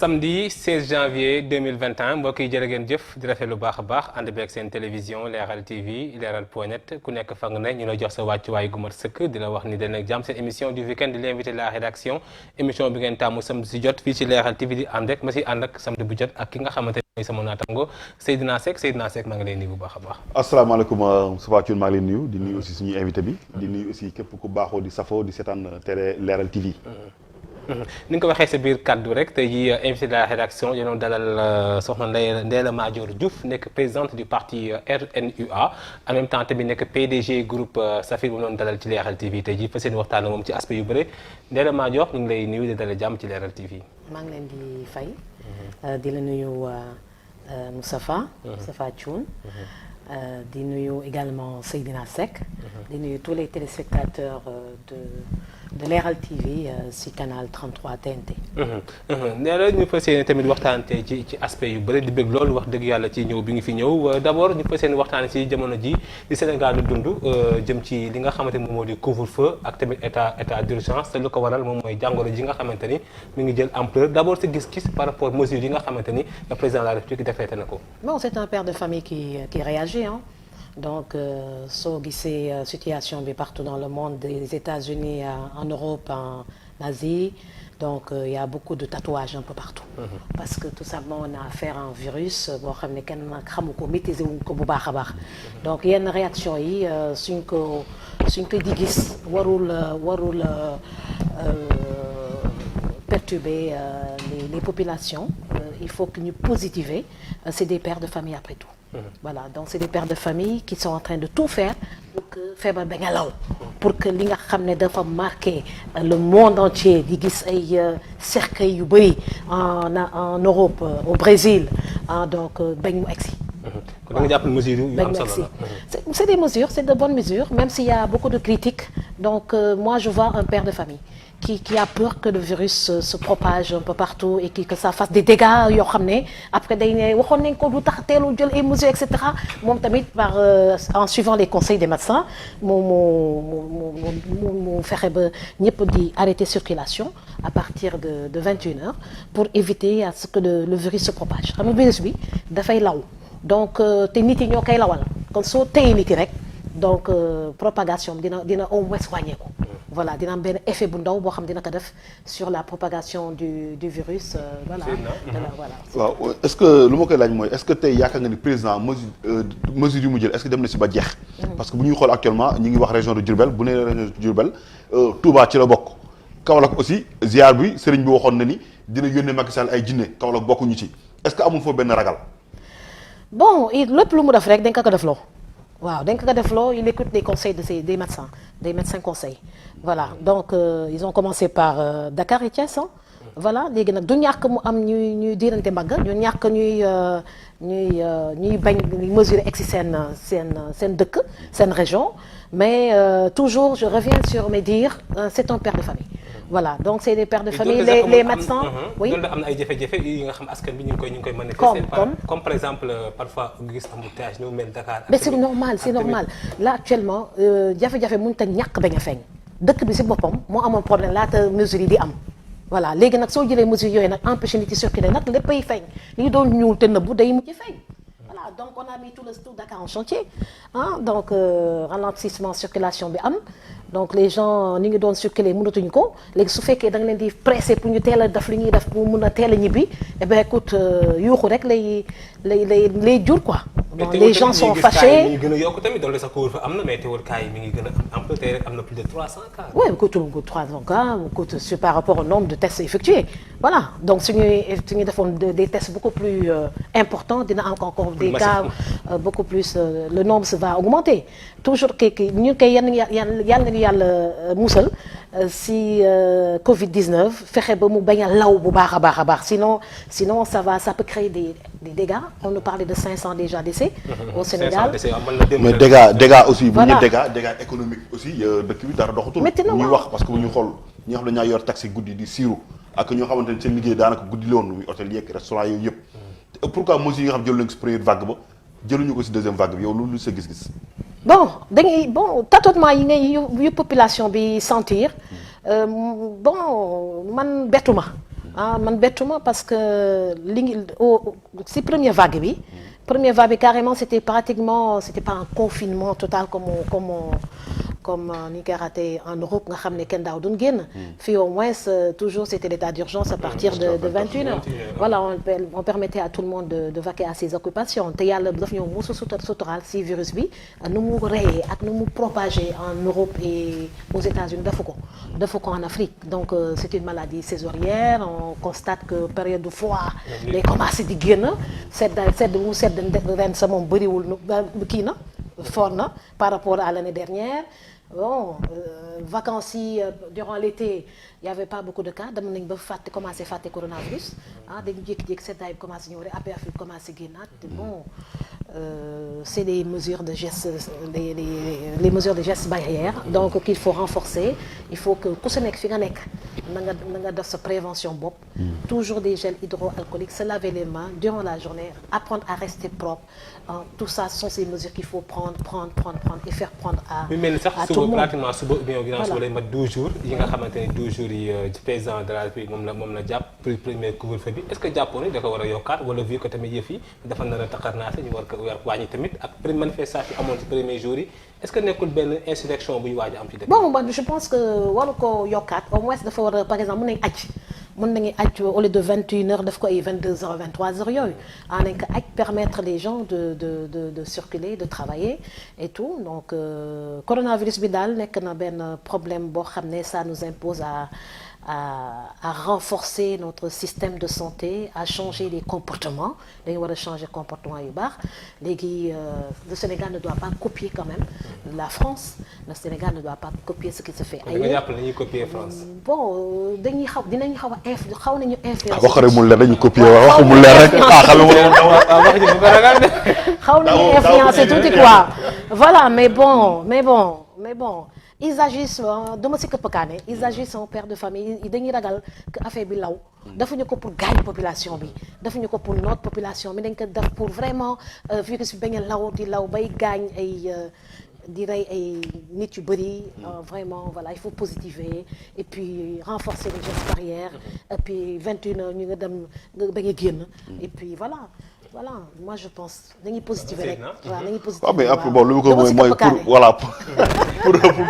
samedi 16 janvier 2021 mbokk yi jërë ngeen jëf di rafet lu baax a baax ànd beeg seen télévision Leral TV Leral.net ku nekk fa nga ne ñu la jox sa wàccuwaay gu mat sëkk di la wax ni dana jàmm seen émission du week-end di l'invité la rédaction émission bi ngeen taamu samedi si jot fii ci Leral TV di ànd rek ma si ànd ak samedi bu jot ak ki nga xamante ne mooy sama naatango Seydina Seck maa ngi lay nuyu bu baax a baax. asalaamaaleykum Moustapha Thioune maa ngi lay nuyu di nuyu aussi suñuy invité bi di nuyu aussi képp ku baaxoo di safoo di seetaan télé Leral TV. ni nga ko waxee sa biir kaddu rek tey jii invité de la rédaction ñu doon dalal soxna Ndella Madior Diouf nekk présidente du parti RNUA en même temps tamit nekk PDG groupe Safir bu doon dalal ci Leral TV tey jii fa seen waxtaan moom ci aspect yu bëri Ndella Madior ñu ngi lay nuyu di dalal jàmm ci Leral TV. maa ngi leen di fay. di la nuyu Moustapha Thioune. di nuyu également Seydina Seck. di nuyu tous les téléspectateurs de Leral TV si canal 33 TNT. nee na ñu fas yéene tamit waxtaanee ci aspect yu bëri di bëgg loolu wax dëgg yàlla ci ñëw bi ngi fi ñëw d'abord ñu fas yéene waxtaanee ci jamono ji di Sénégal di dund jëm ci li nga xamante ni moom moo di couvre-feu ak tamit état d'urgence te lu ko waral moom mooy jàngoro ji nga xamante ni mi ngi jël ampleur d'abord si gis-gis par rapport mesures yi nga xamante ni le président de la République décrété na ko. Bon, c'est un père de famille qui réagit hein. Donc soo gisee situation bi partout dans le monde des États-Unis en Europe en Asie donc il y a beaucoup de tatouages un peu partout. Parce que tout simplement on a affaire à un virus boo xam ne kenn xamu ko maîtriser wuñ ko bu baax a baax. Donc yenn réaction yi suñ ko di gis warul perturber les populations. Il faut que ñu positiver c'est des pères de famille après tout. Voilà donc c'est des pères de famille qui sont en train de tout faire pour que feebar ba nga law pour que li nga xam ne dafa marqué le monde entier di gis ay cercueil yu bëri en Europe au Brésil donc bañ mu egsi. kon da nga jàpp mesures yu am solo la. C'est des mesures, c'est de bonnes mesures même s'il y a beaucoup de critiques donc moi je vois un père de famille qui a peur que le virus se propage un peu partout et que ça fasse des dégâts yoo xam ne après day ne waxoon nañ ko du tax teelu jël ay mesures et cetera moom tamit en suivant les conseils des médecins mu fexe ba ñëpp di arrêter circulation à partir de 21h pour éviter à ce que le virus se propage xam nga virus bi dafay law donc te nit yi ñoo koy lawal kon soo téye nit yi rek donc propagation dina au moins wàññeeku. Voilà dina am benn effet bu ndaw boo xam dina ko def sur la propagation du virus voilà. waaw est-ce que lu ma koy laaj mooy est-ce que tey yaakaar nga ni président mesure yu mu jël est-ce que dem na si ba jeex. parce que bu ñuy xool actuellement ñu ngi wax région de Diourbel bu nee région de Diourbel Touba ci la bokk. Kaolack aussi ziar bi sëriñ bi waxoon na ni dina yónnee Macky Sall ay jinne Kaolack bokkuñu ci est-ce que amul foofu benn ragal. bon lépp lu mu def rek dañ ko def loo. waaw dañ ko def loo il écoute les conseils des médecins conseils voilà donc ils ont commencé par Dakar et Thiès voilà léegi nag du ñàkk mu am ñuy diirante mbagg du ñàkk ñuy bañ mesurer egsi seen dëkk seen région mais toujours je reviens sur mes dires c'est un père de famille voilà donc c'est des pères de famille les médecins oui doon am na ay jafe-jafe yi nga xam askan bi ñu ngi koy manifester comme par exemple parfois nga gis embouteillage ñu mel Dakar mais c'est normal là actuellement jafe-jafe mënut a ñàkk bañ a feeñ dëkk bi si boppam moo amoon problème laata mesures yi di am voilà léegi nag soo jëlee mesures yooyu nag empêché nit yi circuler nag léppay feeñ li doon ñuul te nëbbu day mujj feeñ voilà donc on a mis tout Dakar en chantier donc ralentissement circulation bi am donc les gens ni ngi doon circuler mënatuñu ko léegi su fekkee da nga leen di pressé pour ñu teel a def li ñuy def pour mun a teel a ñibbi eh bien écoute yuuxu rek lay jur quoi. Bon, les gens sont fâchés. mi ngi gën a yokk tamit doole sax couvre-feu am na mais teewul cas yi mi ngi gën a am tey rek am na plus de 300 cas. oui écoute 300 cas écoute par rapport au nombre de tests effectués voilà donc suñuy defoon des tests beaucoup plus importants dina am encore des cas beaucoup plus le nombre se va augmenter toujours kii ñu koy yàlla musal si Covid-19 fexe ba mu bañ a law bu baax a baax sinon ça peut créer des dégâts on nous parlait de 500 déjà décès au Sénégal mais dégâts aussi bu ñu dégâts économiques aussi dëkk bi dara doxatul ñuy wax parce que bu ñu xool ñi nga xam ne ñaa yor taxi guddi di siiru ak ñoo xamante ne seen liggéey daanaka guddi la woon muy hôtel yeeg restaurant yooyu yëpp pourquoi mesures yi nga xam jël nañ ko si première vague ba jëluñu ko si deuxième vague bi yow loolu sa gis-gis. bon tâtonnement yi population bi sentir bon man bettuma ah man bettuma parce que si première vague bi. Première vague bi carrément c'était pas un confinement total comme ni koy raté en Europe nga xam ne kenn daaw duñ génn. Fii au moins toujours c'était l'état d'urgence à partir de 21h. Voilà on permettait à tout le monde de vaquer à ses occupations te yàlla daf ñëw musu suturaal si virus bi nu mu reyee ak nu mu propagé en Europe et aux États-Unis defu ko en Afrique donc c'est une maladie saisonnière on constate que période de froid day commencé di génn sedd mu sedd ren sa moom bëriwul kii na fort na par rapport à l'année dernière. Bon vacances yi durant l'été il y avait pas beaucoup de cas dem nañ ba commencé fàtte coronavirus dañu jékki-jékki seddaay bi commencé ñëw rek après Afrique commencé génnaat bon c'est des mesures de gestes les mesures de gestes barrières donc qu'il faut renforcer il faut que ku si nekk fi nga nekk na nga def sa prévention bopp toujours des gels hydroalcooliques se laver les mains durant la journée apprendre à rester propre tout ça ce sont ces mesures qu'il faut prendre et faire prendre à tout le monde pratiquement suba ou bien ginnaaw suba lay mat 12 jours yi nga xamante ne 12 jours yi président de la République moom la jàpp premier couvre-feu bi est-ce que jàppoon ni da ko war a yokkaat wala vu que tamit yëf yi dafa nar a taxarnaase ñu war ko wàññi tamit ak manifestation amoon ci premier jour yi est-ce que nekkul benn insurrection buy waaj a am ci dëkk bon man je pense que waru ko yokkaat au moins dafa war a par exemple mën nañu aj au lieu de 21h daf ko ay 22h 23h yooyu nañ ko aj permettre les gens de circuler de travailler et tout donc coronavirus bi daal nekk na benn problème boo xam ne ça nous impose à renforcer notre système de santé à changer les comportements dañu war a changer comportement yu baax léegi le Sénégal ne doit pas copier quand même la France le Sénégal ne doit pas copier ce qui se fait ailleurs. nga jàpp nañuy copier France. bon dinañu xaw nañu influencer. wax rek mu leer dañu copier wax mu leer rek xaw nañu influencer tuuti quoi voilà mais bon. Ils agissent dama si këpp kaane ils agissent en père de famille dañuy ragal que affaire bi law defuñu ko pour gaañ population bi defuñu ko pour notre population bi dañ ko def pour vraiment virus bi bañ a law bay gaañ ay di rey ay nit yu bëri vraiment voilà il faut positiver et puis renforcer les gestes barrières et puis 21h ñu nga dem nga bañ a génn et puis voilà moi je pense dañuy positiver rek. waaw dañuy positiver mais après bon lu mu ko mooy pour voilà pour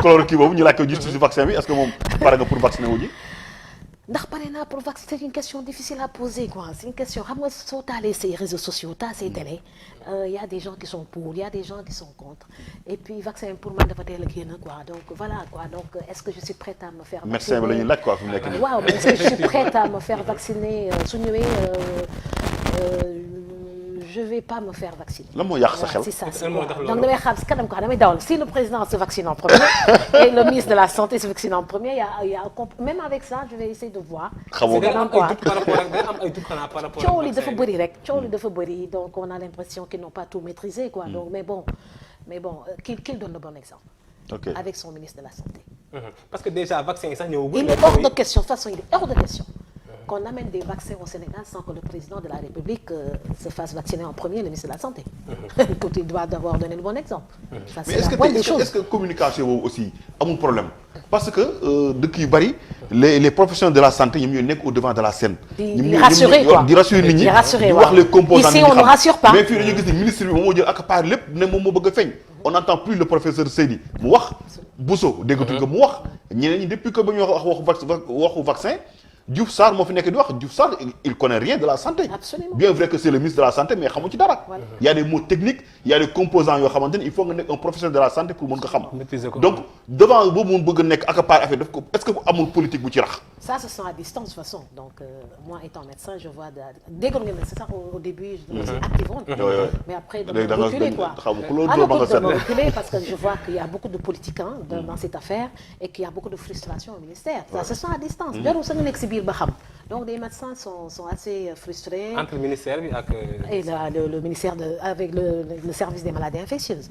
clore kii boobu ñu laaj ko juste ci vaccin bi est-ce que moom pare nga pour vacciner wu ji. ndax pare naa pour vacciner c'est une question difficile à poser quoi c'est une question xam nga soo taalee ces réseaux sociaux ces télé y a des gens qui sont pour y a des gens qui sont contre et puis vaccin pour man dafa teel a génn quoi donc voilà quoi donc est-ce que je suis prête à me faire vacciner. médecin bi la ñuy laaj quoi fi mu nekk nii. waaw mais est-ce que je suis prête à me faire vacciner su ñëwee. Je vais pas me faire vacciner. lan moo yàq sa xel. c'est ça donc damay xam si kanam quoi damay dawal si le président se vaccine en premier et le ministre de la santé se vaccine en premier il y a même avec ça je vais essayer de voir. xamoo coow li dafa bëri rek coow li dafa bëri donc on a l'impression qu'ils n'ont pas tout maîtrisé quoi donc mais bon qu'il donne le bon exemple. Okay. Avec son ministre de la santé. parce que déjà vaccin yi sax ñëwagul. il est hors de question de toute façon il est hors de question. Qu'on amène des vaccins au Sénégal sans que le président de la République se fasse vacciner en premier, le ministre de la Santé. Il doit d'abord donner le bon exemple. Ça, mais est-ce que communication boobu aussi amul problème parce que dëkk yu bari les professionnels de la santé ñoom ñooy nekk au devant de la scène. di rassurer quoi di rassurer nit ñi. di wax les composants ici on ne rassure pas. mais fii dañu gis ne ministre bi moom moo jël accaparé lépp ne moom moo bëgg a feeñ. on n'entend plus le professeur Seydi mu wax. Bousso déggatuñ ko mu wax ñeneen ñi depuis que ba ñu waxu vaccin. Diouf Sarr moo fi nekk di wax Diouf Sarr il connaît rien de la santé. Absolument. Bien vrai que c'est le ministre de la santé mais xamu ci dara. Voilà. Il y a des mots techniques il y a des composants yoo xamante ni il faut nga nekk un professionnel de la santé pour mën ko xam. donc devant boobu mu bëgg a nekk accaparer affaire daf ko est-ce que amul politique bu ci rax. Ça se sent à distance de toute façon donc moi étant médecin je vois déggoon nga c'est ça au début je me suis active mais après dama reculer quoi. dama reculer parce que je vois qu'il y a beaucoup de politiques dans cette affaire et qu'il y a beaucoup de frustration au ministère. Ça se sent à distance. jarul sa nga nekk si biir ba xam donc les médecins sont assez frustrés. entre le ministère bi ak. et le ministère avec le service des maladies infectieuses.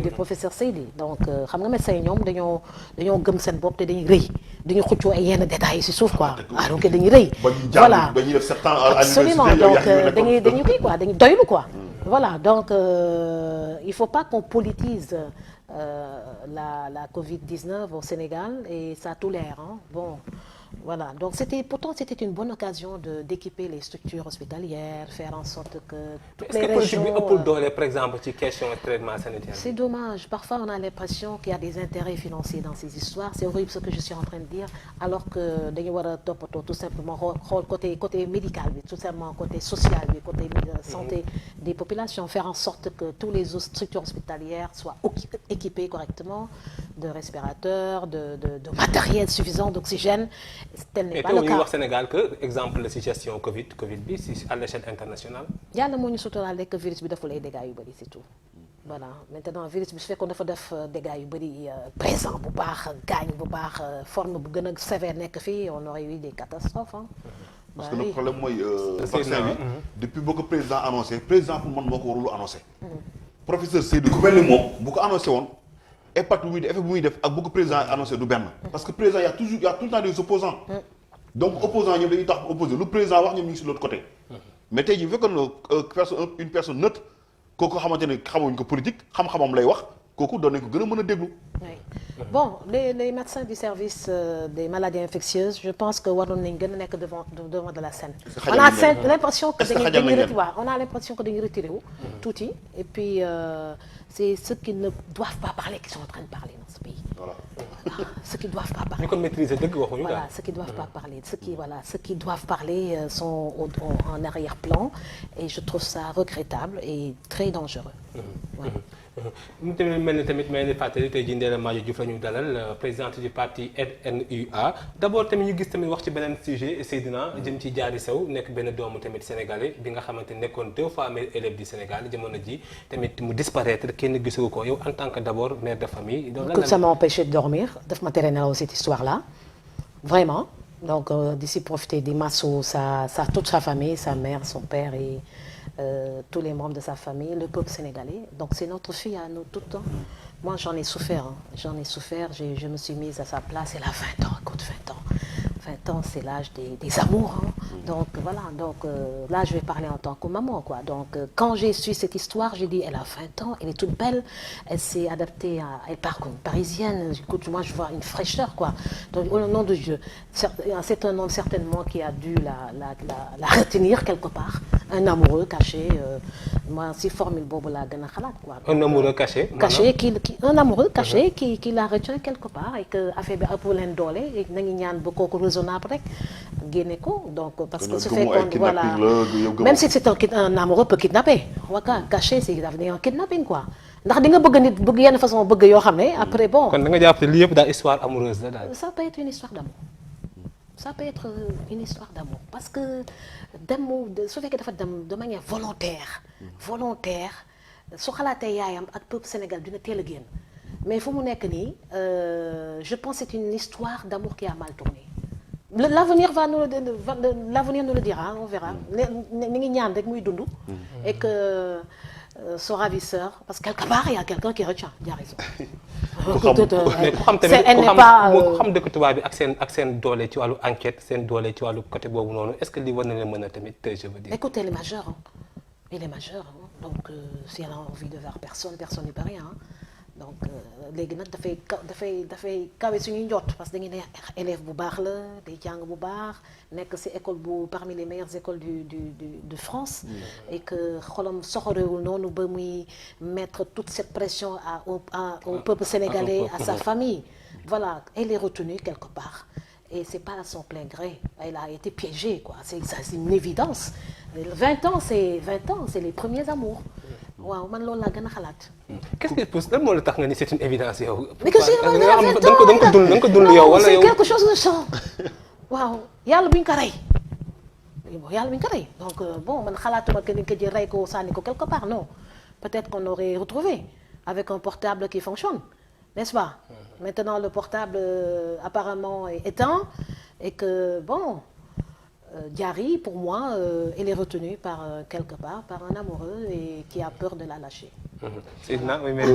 du professeur Seydi donc xam nga médecins yi ñoom dañoo gëm seen bopp te dañuy rëy dañuy xëccoo ay yenn détails yi si suuf quoi. donc dañuy rëy. voilà dañuy def 7 ans à absolument donc dañuy kii quoi dañuy doylu quoi. voilà donc il faut pas qu'on politise la Covid-19 au Sénégal et ça tolère bon. Voilà, donc pourtant c'était une bonne occasion d'équiper les structures hospitalières, faire en sorte que toutes les régions... Est-ce que politique bi ëppul doole par exemple ci question traitement sanitaire? C'est dommage, parfois on a l'impression qu'il y a des intérêts financiers dans ces histoires, c'est horrible ce que je suis en train de dire, alors que dañu war a toppatoo tout simplement xool côté médical bi, tout simplement côté social bi, côté santé des populations, faire en sorte que tous les structures hospitalières soient équipées correctement de respirateurs, de matériel suffisant, d'oxygène. Tel n'est pas le cas. Mais wax Sénégal que exemple la ci gestion Covid bi si à l'échelle internationale. Yàlla moo ñu suturaale que virus bi deful ay dégâts yu bëri c'est tout. Voilà maintenant virus bi su fekkoon dafa def dégâts yu bëri présent bu baax gaañ bu baax forme bu gën a sévère nekk fii on aurait eu des catastrophes hein. Parce que le problème mooy vaccin bi depuis boo ko président annoncé président pour man moo ko warul annoncé. Professeur Seydou ku mel ni moom bu ko annoncé woon. impact bu muy def effet bu muy def ak bu ko président annoncé du benn. parce que président y a tout le temps des opposants donc opposants ñoom dañuy tax opposé lu président wax ñoom ñu ngi si l'autre côté. mais tey jii bu fekkoon une personne neutre kooku xamante ne xamuñ ko politique xam-xamam lay wax kooku doon nañ ko gën a mën a déglu. Bon les médecins du service des maladies infectieuses je pense que waroon nañ gën a nekk devant de la scène. on a l'impression que dañuy retiré wu tuuti et puis c'est ceux qui ne doivent pas parler qui sont en train de parler dans ce pays. Voilà. Ceux qui doivent pas parler. ñu ko maîtriser dëgg waxuñu voilà ceux qui doivent pas parler ceux qui doivent parler sont en arrière-plan et je trouve ça regrettable et très dangereux. mu tamit mel ni fàttali tey jii Ndella Madior Diouf la ñu dalal présidente du parti RNUA d'abord tamit ñu gis tamit wax ci beneen sujet Seydina jëm ci Diary Sow nekk benn doomu tamit sénégalais bi nga xamante nekkoon 2 fois meilleur élève du Sénégal jamono ji tamit mu disparaître kenn gisu ko yow en tant que d'abord mère de famille. Écoute, ça m'a empêché de dormir daf ma tere nelaw cette histoire-là vraiment donc d'ici profiter di masso toute sa famille sa mère son père et tous les membres de sa famille, le peuple sénégalais. Donc c'est notre fille à nous tout le temps. Moi j'en ai souffert, je me suis mise à sa place, elle a 20 ans, écoute 20 ans. 20 ans c'est l'âge des amours hein. Donc voilà, là je vais parler en tant que maman quoi. Donc quand j'ai su cette histoire, j'ai dit elle a 20 ans, elle est toute belle, elle s'est adaptée elle part comme parisienne. Écoute, moi je vois une fraîcheur quoi. Donc au nom de Dieu, c'est un homme certainement qui a dû la retenir quelque part, un amoureux caché. Moi si formule boobu laa gën a xalaat quoi. Un amoureux caché. Un amoureux caché qui la retient quelque part et que affaire bi ëpp leen doole nañu ñaan ba kooku raisonnable rek génne ko donc parce que su fekkoon voilà même si c'est un amoureux peut kidnapper waka caché c'est un kidnapping quoi ndax di nga bëgg nit bëgg yenn façon bëgg yoo xam ne après bon. kon da nga jàpp lii yëpp daal histoire amoureuse la daal. ça peut être une histoire d'amour parce que su fekkee dafa dem de manière volontaire su xalaatee yaayam ak peuple Sénégal dina teel a génn mais fu mu nekk nii je pense que c'est une histoire d'amour qui a mal tourné. L'avenir nous le dira on verra ni ngi ñaan rek muy dund et que son ravisseur parce que quelque part il y a quelqu'un qui retient Diary Sow. mais ku xam tamit ku xam dëkk tubaab bi ak seen doole ci wàllu enquête seen doole ci wàllu côté boobu noonu est-ce que li war na leen mën a tamit je veux dire. Écoute, elle est majeure donc si elle a envie de voir personne n'y peut rien donc léegi nag dafay kawe suñuy njort parce que dañuy ne élève bu baax la day jàng bu baax nekk ci école parmi les meilleures écoles de France et que xolam soxorewul noonu ba muy mettre toute cette pression au peuple sénégalais à sa famille voilà elle est retenue quelque part et c'est pas à son plein gré elle a été piégée quoi c'est une évidence 20 ans c'est les premiers amours waaw man loolu laa gën a xalaat. qu'est-ce qui pousse lan moo la tax nga ni c'est une évidence yow. mais que c'est da nga ko dund yow wala yow c'est quelque chose de sang waaw yàlla bu ñu ko rey donc bon man xalaatuma que ni ko jël rey ko sànni ko quelque part non peut-être qu'on aurait retrouvé avec un portable qui fonctionne n'est-ce pas. Maintenant le portable apparemment est éteint et que bon. Diary, pour moi, elle est retenue par quelque part par un amoureux et qui a peur de la lâcher. Seydina muy mel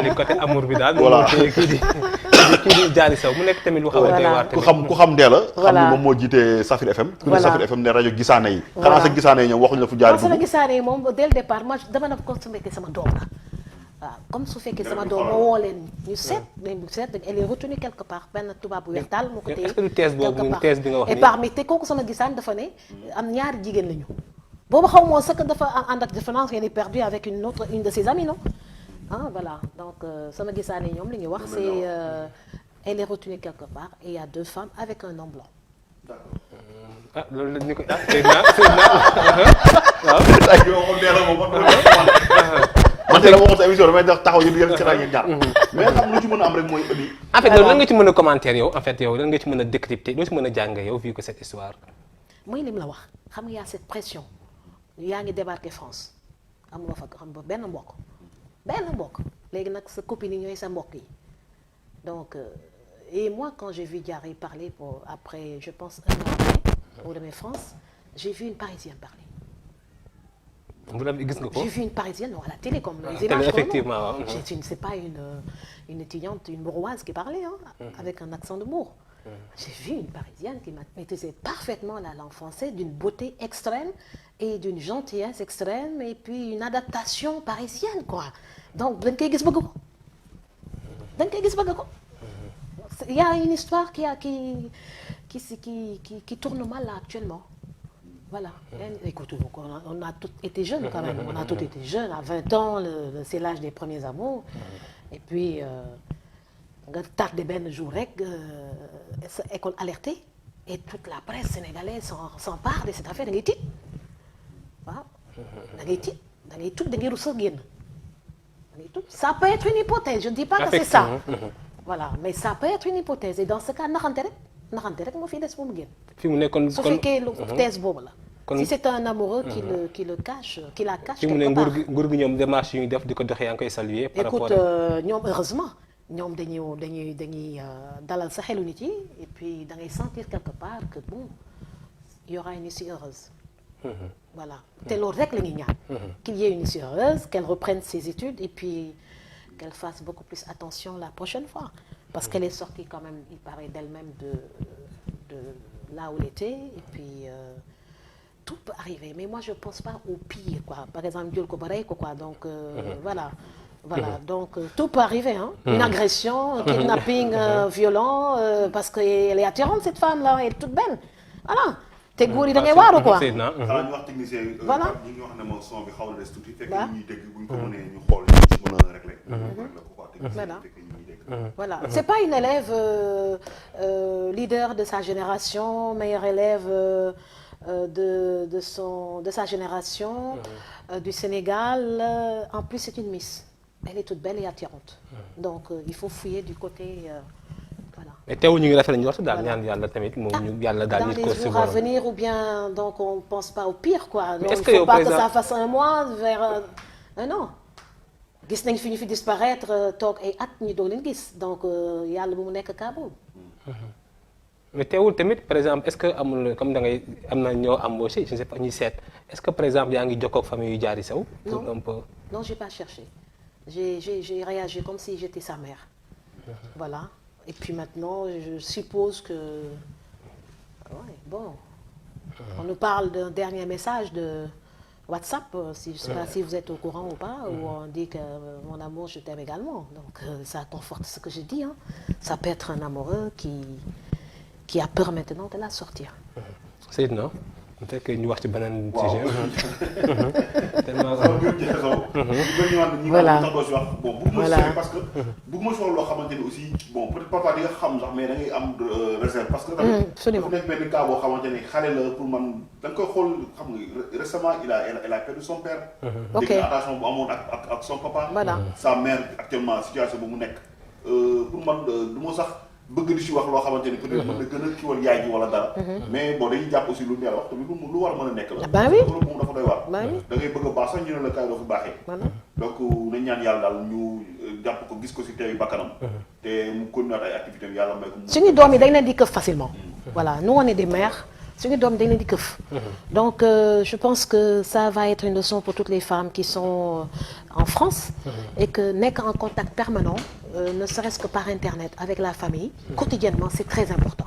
ni côté amour bi daal. voilà kii di Diary Sow mu nekk tamit lu xaw a doy waar tamit. ku xam Ndella. xam ni moom moo jiite Safir FM. voilà Safir FM ne rajo gisaane yi. xanaa sa gisaane yi ñoom waxuñu la fu Diary. non sa gisaane yi moom dès le départ moi dama na ko sama doom la. waaw comme su fekkee Nga sama def doom ñu ma woo leen ñu seet dañ seet elle est retenue quelque part benn tubaab bu weex daal moo ko téye est-ce que du thèse boobu quelque part. thèse bi nga wax et nii parmi te kooku sama gisaan dafa ne am ñaari jigéen lañu boobu xaw moo ce que dafa ànd ak différence elle est perdue avec une de ses amies non ah voilà donc sama gisaan yi ñoom li ñuy wax c'est elle est retenue quelque part et il y a 2 femmes avec un homme blanc. ah loolu la ñu ko ah Seydina waaw. man tey la waxoon sa émission damay def taxaw ñu yël ci rajo ñaar mais xam lu ci mën a am rek mooy ëndi. en fait loolu lan nga ci mën a commentaire yow en fait yow lan nga ci mën a décrypter loo ci mën a jàng yow vu que cette histoire. mooy lim la wax xam nga y a cette pression yaa ngi débarqué France amuloo fa xam ba benn mbokk léegi nag sa copine yi ñooy sa mbokk yi donc et moi quand j'ai vu Diarry parler pour après je pense 1 an après au de mes France j'ai vu une Parisienne parler. bu la gis nga ko. J'ai vu une Parisienne à la télé comme les télé, images. effectivement waaw. C'est pas une étudiante, une Mouroise qui parlait avec un accent de Mour. J'ai vu une Parisienne qui maîtrisait parfaitement la langue française d'une beauté extrême et d'une gentillesse extrême et puis une adaptation parisienne quoi. Donc da nga koy gis bëgg ko. Da nga koy gis bëgg ko. Il y a une histoire qui tourne mal là actuellement. Voilà. Écoute, on a tous été jeunes quand même. On a tous été jeunes. À 20 ans, c'est l'âge des premiers amours. Et puis, nga tardé benn jour rek sa école alertée et toute la presse sénégalaise s'empare de cette affaire da ngay tiit waaw. da ngay tiit da ngay tuut da ngay rus a génn da ngay tuut. Ça peut être une hypothèse. Je ne dis pas que c'est ça. Voilà, mais ça peut être une hypothèse. Et dans ce cas, naxante rek moo fi des moom génn. fi mu nekkoon su fekkee thèse boobu la. si c'est un amoureux qui le cache qui la cache. fi mu ne nguur gi ñoom démarche yu ñu def di ko doxee yaa ngi koy saluer. par rapport écoute ñoom heureusement ñoom dañuy dalal sa xelu nit yi et puis da ngay sentir quelque part que bon il y aura une issue heureuse. Voilà te loolu rek la ñuy ñaan. qu'il y ait une issue heureuse qu'elle reprenne ses études et puis qu'elle fasse beaucoup plus attention la prochaine fois. Parce qu'elle est sortie quand même, il paraît, d'elle-même de là où elle était. Et puis, tout peut arriver. Mais moi, je ne pense pas au pire, quoi. Par exemple, Dieu le Kobarek, quoi. Donc, voilà. Voilà. Donc, tout peut arriver, hein. Une agression, un kidnapping violent, parce qu'elle est attirante, cette femme-là. Elle est toute belle. Voilà. te góor yi da ngay waaru quoi. xanaa ñu wax technicien yi. Voilà ñi ngi wax ne moom son bi xaw na des tuuti. fekk waaw ñuy dégg bu ñu ko mënee ñu xool ñu ci mën a réglé. Voilà. fekk ñuy dégg. Voilà. C'est pas une élève leader de sa génération, meilleure élève de sa génération du Sénégal. En plus, c'est une Miss. Elle est toute belle et attirante. Donc, il faut fouiller du côté. Voilà. mais teewul ñu ngi rafetlu njort daal ñaan yàlla tamit moom ñu yàlla daal Dans nit ko les si jours à borom. venir ou bien donc on pense pas au pire quoi. Donc, est-ce il que faut yow, pas par que ça exemple- fasse un mois vers un an. Gis nañ fi ñu fi disparaître toog ay at ñu doog leen gis donc yàlla bu mu nekk cas boobu. mais teewul tamit par exemple est-ce que amul comme da ngay am na ñoo embauché je ne sais pas ñuy seet est-ce que par exemple yaa ngi jokkoo ak famille yu jaari saw. pour Non. un peu. Non, j'ai pas cherché. J'ai réagi comme si j'étais sa mère. Voilà. Et puis maintenant, je suppose que... Ouais, bon. On nous parle d'un dernier message de WhatsApp, si, je ne sais pas si vous êtes au courant ou pas, où on dit que mon amour, je t'aime également. Donc ça conforte ce que je dis. Hein. Ça peut être un amoureux qui a peur maintenant de la sortir. Seydina bu fekkee ñu wax ci beneen waaw. sujet. tellement. sama biir jaxasoo. ñu ñëwaat ñi Voilà. nga tax doo si wax bon bëgguma Voilà. si parce que bëgguma si wax loo xamante ni aussi bon peut-être parfois di nga xam sax mais da ngay am réserve parce que tamit absolument. dafa nekk benn cas boo xamante ni xale la pour man da nga koy xool xam nga récemment elle a perdu son père. Ok. dégg nga attention bu amoon ak son papa. Voilà. sa mère actuellement situation bu mu nekk pour man du ma sax bëgg di si wax loo xamante ni peut-être mën na gën a kiiwal yaay ji wala dara. mais bon dañuy jàpp aussi lu neex wax tamit lu war a mën a nekk la. Ben oui. loolu moom dafa doy waar. Ben oui. da ngay bëgg a baax sax ñu ne la kaay doo fi baaxee. Voilà. donc nañ ñaan yàlla daal ñu jàpp ko gis ko si teeyu bakkanam. te mu continuer ay activités am yàlla may ko. suñu doom yi dañ leen di këf facilement. Voilà nous on est des mères suñu doom dañ leen di këf. Donc je pense que ça va être une leçon pour toutes les femmes qui sont en France. Et que nekk en contact permanent ne serait-ce que par internet avec la famille. Quotidiennement c'est très important.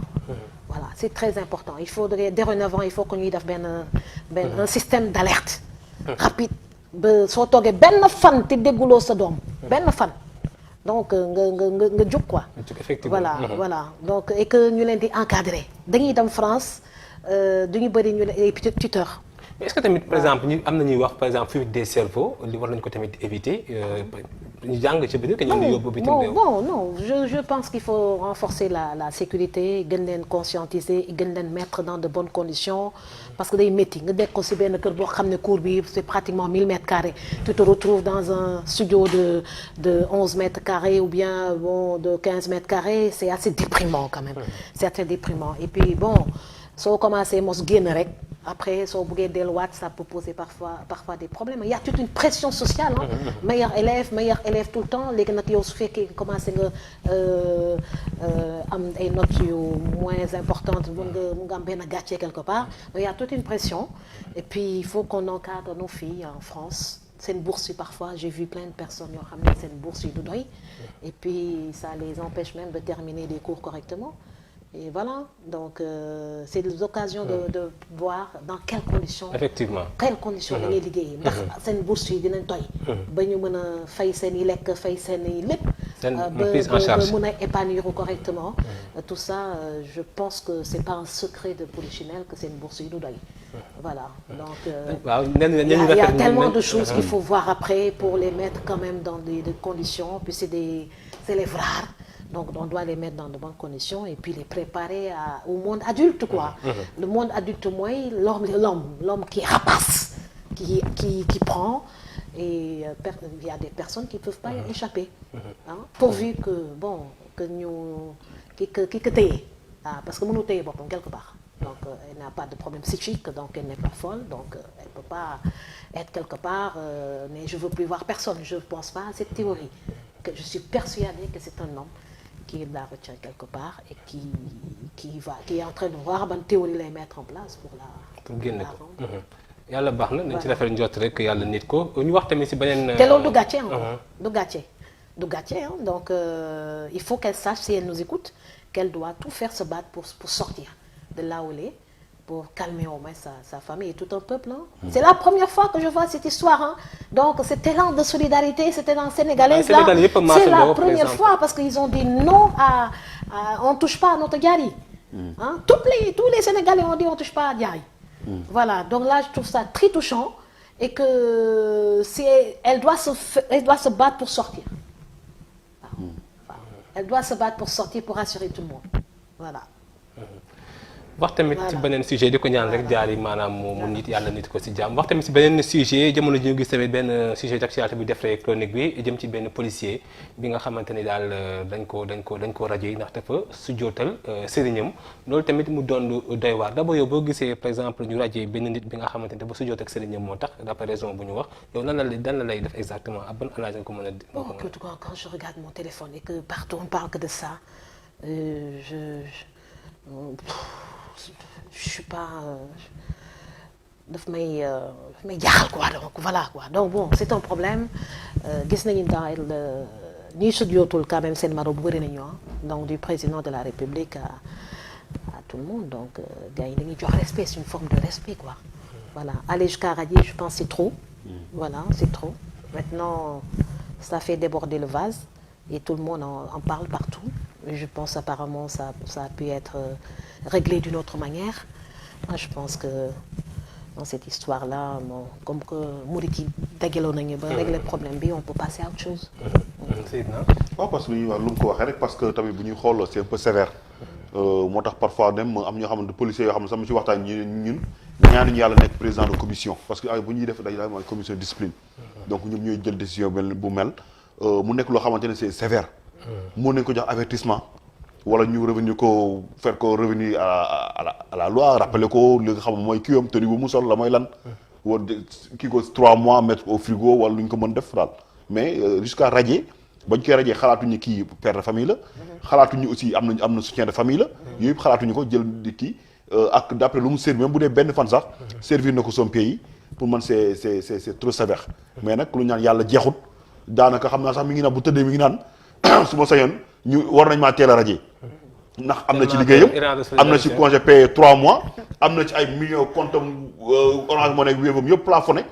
Voilà c'est très important il faudrait dorénavant il faut que ñuy def un système d'alerte. Rapide ba soo toogee benn fan te dégguloo sa doom. benn fan donc nga jóg quoi. effectivement voilà donc et que ñu leen di encadrer dañuy dem France duñu bëri ñu ay tuteurs. mais est-ce que tamit par exemple ñu am na ñuy wax par exemple fuite des cerveaux li war nañu ko tamit éviter ñu jàng ci biir que ñu leen di yóbbu bitim réew. non je pense qu'il faut renforcer la sécurité gën leen conscientiser gën leen mettre dans de bonnes conditions parce que day métti nga nekk ko ci benn kër boo xam ne cour bi c'est pratiquement 1000 mètres carrés tu te retrouves dans un studio de 11 mètres carrés ou bien de 15 mètres carrés c'est assez déprimant quand même. C'est assez déprimant et puis soo commencé mos génn rek après soo buggee delluwaat ça peut poser parfois des problèmes il y a toute une pression sociale hein. meilleur élève tout le temps léegi nag yow su fekkee commencé nga am ay notes yu moins importantes mun nga am benn gàcce quelque part il y a toute une pression et puis il faut qu'on encadre nos filles en France seen bourse yi parfois j'ai vu plein de personnes yoo xam ne seen bourse yi du doy et puis ça les empêche même de terminer les cours correctement. Et voilà donc c'est l'occasion de voir dans quelles conditions. effectivement quelles conditions la ñuy liggéey. ndax seen bourse yi dinañ doy. ba ñu mën a fay seen i lekk fay seen i lépp. seen prise en charge ba mën a épanouir correctement. tout ça je pense que c'est pas un secret de polichinelle que seen bourse yi du doy. voilà donc. waaw il y a tellement de choses qu'il faut voir après pour les mettre quand même dans des conditions puis c'est les rares. Donc on doit les mettre dans de bonnes conditions et puis les préparer au monde adulte quoi. Le monde adulte mooy l'homme qui rapace, qui prend et il y a des personnes qui peuvent pas y échapper. Hein? Pourvu que ñu ki ko téye parce que mënu téye boppam quelque part. Donc elle n'a pas de problème psychique donc elle n'est pas folle donc elle peut pas être quelque part mais je veux plus voir personne. Je pense pas à cette théorie que je suis persuadée que c'est un homme qui la retient quelque part et qui est en train de voir ban théorie lay mettre en place pour génne ko yàlla baax na nañ ci rafet njort rek yàlla nit ko ñu wax tamit ci beneen. te loolu du gàcce donc il faut qu'elle sache si elle nous écoute qu'elle doit tout faire se battre pour sortir de là où elle est pour calmer au moins sa famille et tout un peuple hein. C'est la première fois que je vois cette histoire hein. Donc cet élan de solidarité cet élan sénégalais là c'est la première fois parce qu'ils ont dit non on touche pas à notre Diary hein. Tous les Sénégalais ont dit on touche pas à Diary voilà donc là je trouve ça très touchant et que elle doit se battre pour sortir elle doit se battre pour sortir pour rassurer tout le monde voilà. wax tamit ci beneen sujet di ko ñaan rek jaar yi maanaam mu nit yàlla nit ko ci jàmm wax tamit ci beneen sujet jamono ji ñu gis tamit benn sujet d'actualité bu defee chronique bi jëm ci benn policier bi nga xamante ni daal dañ ko rajo yi ndax dafa sujjootal sëriñam loolu tamit mu doon doy waar d'abord yow boo gisee par exemple ñu rajo benn nit bi nga xamante ni dafa sujjoot ak sëriñam moo tax d'après raison bu ñu wax yow lan la lay def exactement ak ban analyse nga ko mën a. Quand je regarde mon téléphone et que partout on parle que de ça je suis pas daf may jaaxal quoi donc voilà quoi donc bon c'est un problème gis nañu daal ñuy sujjootul quand même seen maro bu bëri nañu donc du président de la République à tout le monde donc gars yi dañuy jox respect c'est une forme de respect quoi voilà aller jusqu'à radier je pense c'est trop voilà c'est trop maintenant ça fait déborder le vase et tout le monde en parle partout et je pense apparemment ça a pu être réglé d'une autre manière. Moi, je pense que dans cette histoire-là, comme que murit yi dajaloo nañu ba régler problème bi on peut passer à autre chose. waaw parce que lu ñuy wax lu mu ko waxee rek parce que tamit bu ñuy xool c'est un peu sévère. moo tax parfois dem am ñoo xamante policiers yoo xam ne sama ci waxtaan ñun ñaanuñu yàlla nekk président de commission parce que bu ñuy def dañu daan mooy commission discipline. donc ñoom ñooy jël décision bu mel mu nekk loo xamante ne c'est sévère. mën nañu ko jox avertissement. wala ñu revenir ko faire ko revenir à la loi rappeler ko li nga xam mooy kii am tenue bu mu sol la mooy lan. wala kii ko 3 mois mettre au frigo wala lu ñu ko mën def daal mais jusqu'à radier bañ koy radier xalaatuñu kii père de famille la. xalaatuñu aussi am na soutien de famille la. yooyu yëpp xalaatuñu ko jël di kii ak d'après lu mu servir même bu dee benn fan sax. servir na ko son pays pour man c'est trop sévère. mais nag lu ñaan yàlla jeexut daanaka xam naa sax mi ngi naan bu tëddee mi ngi naan su ma sañoon ñu war nañ maa teel a radier. ndax am na ci liggéeyam am na ci congé payé 3 mois am na ci ay millions compte Orange Money Wave yëpp plafonné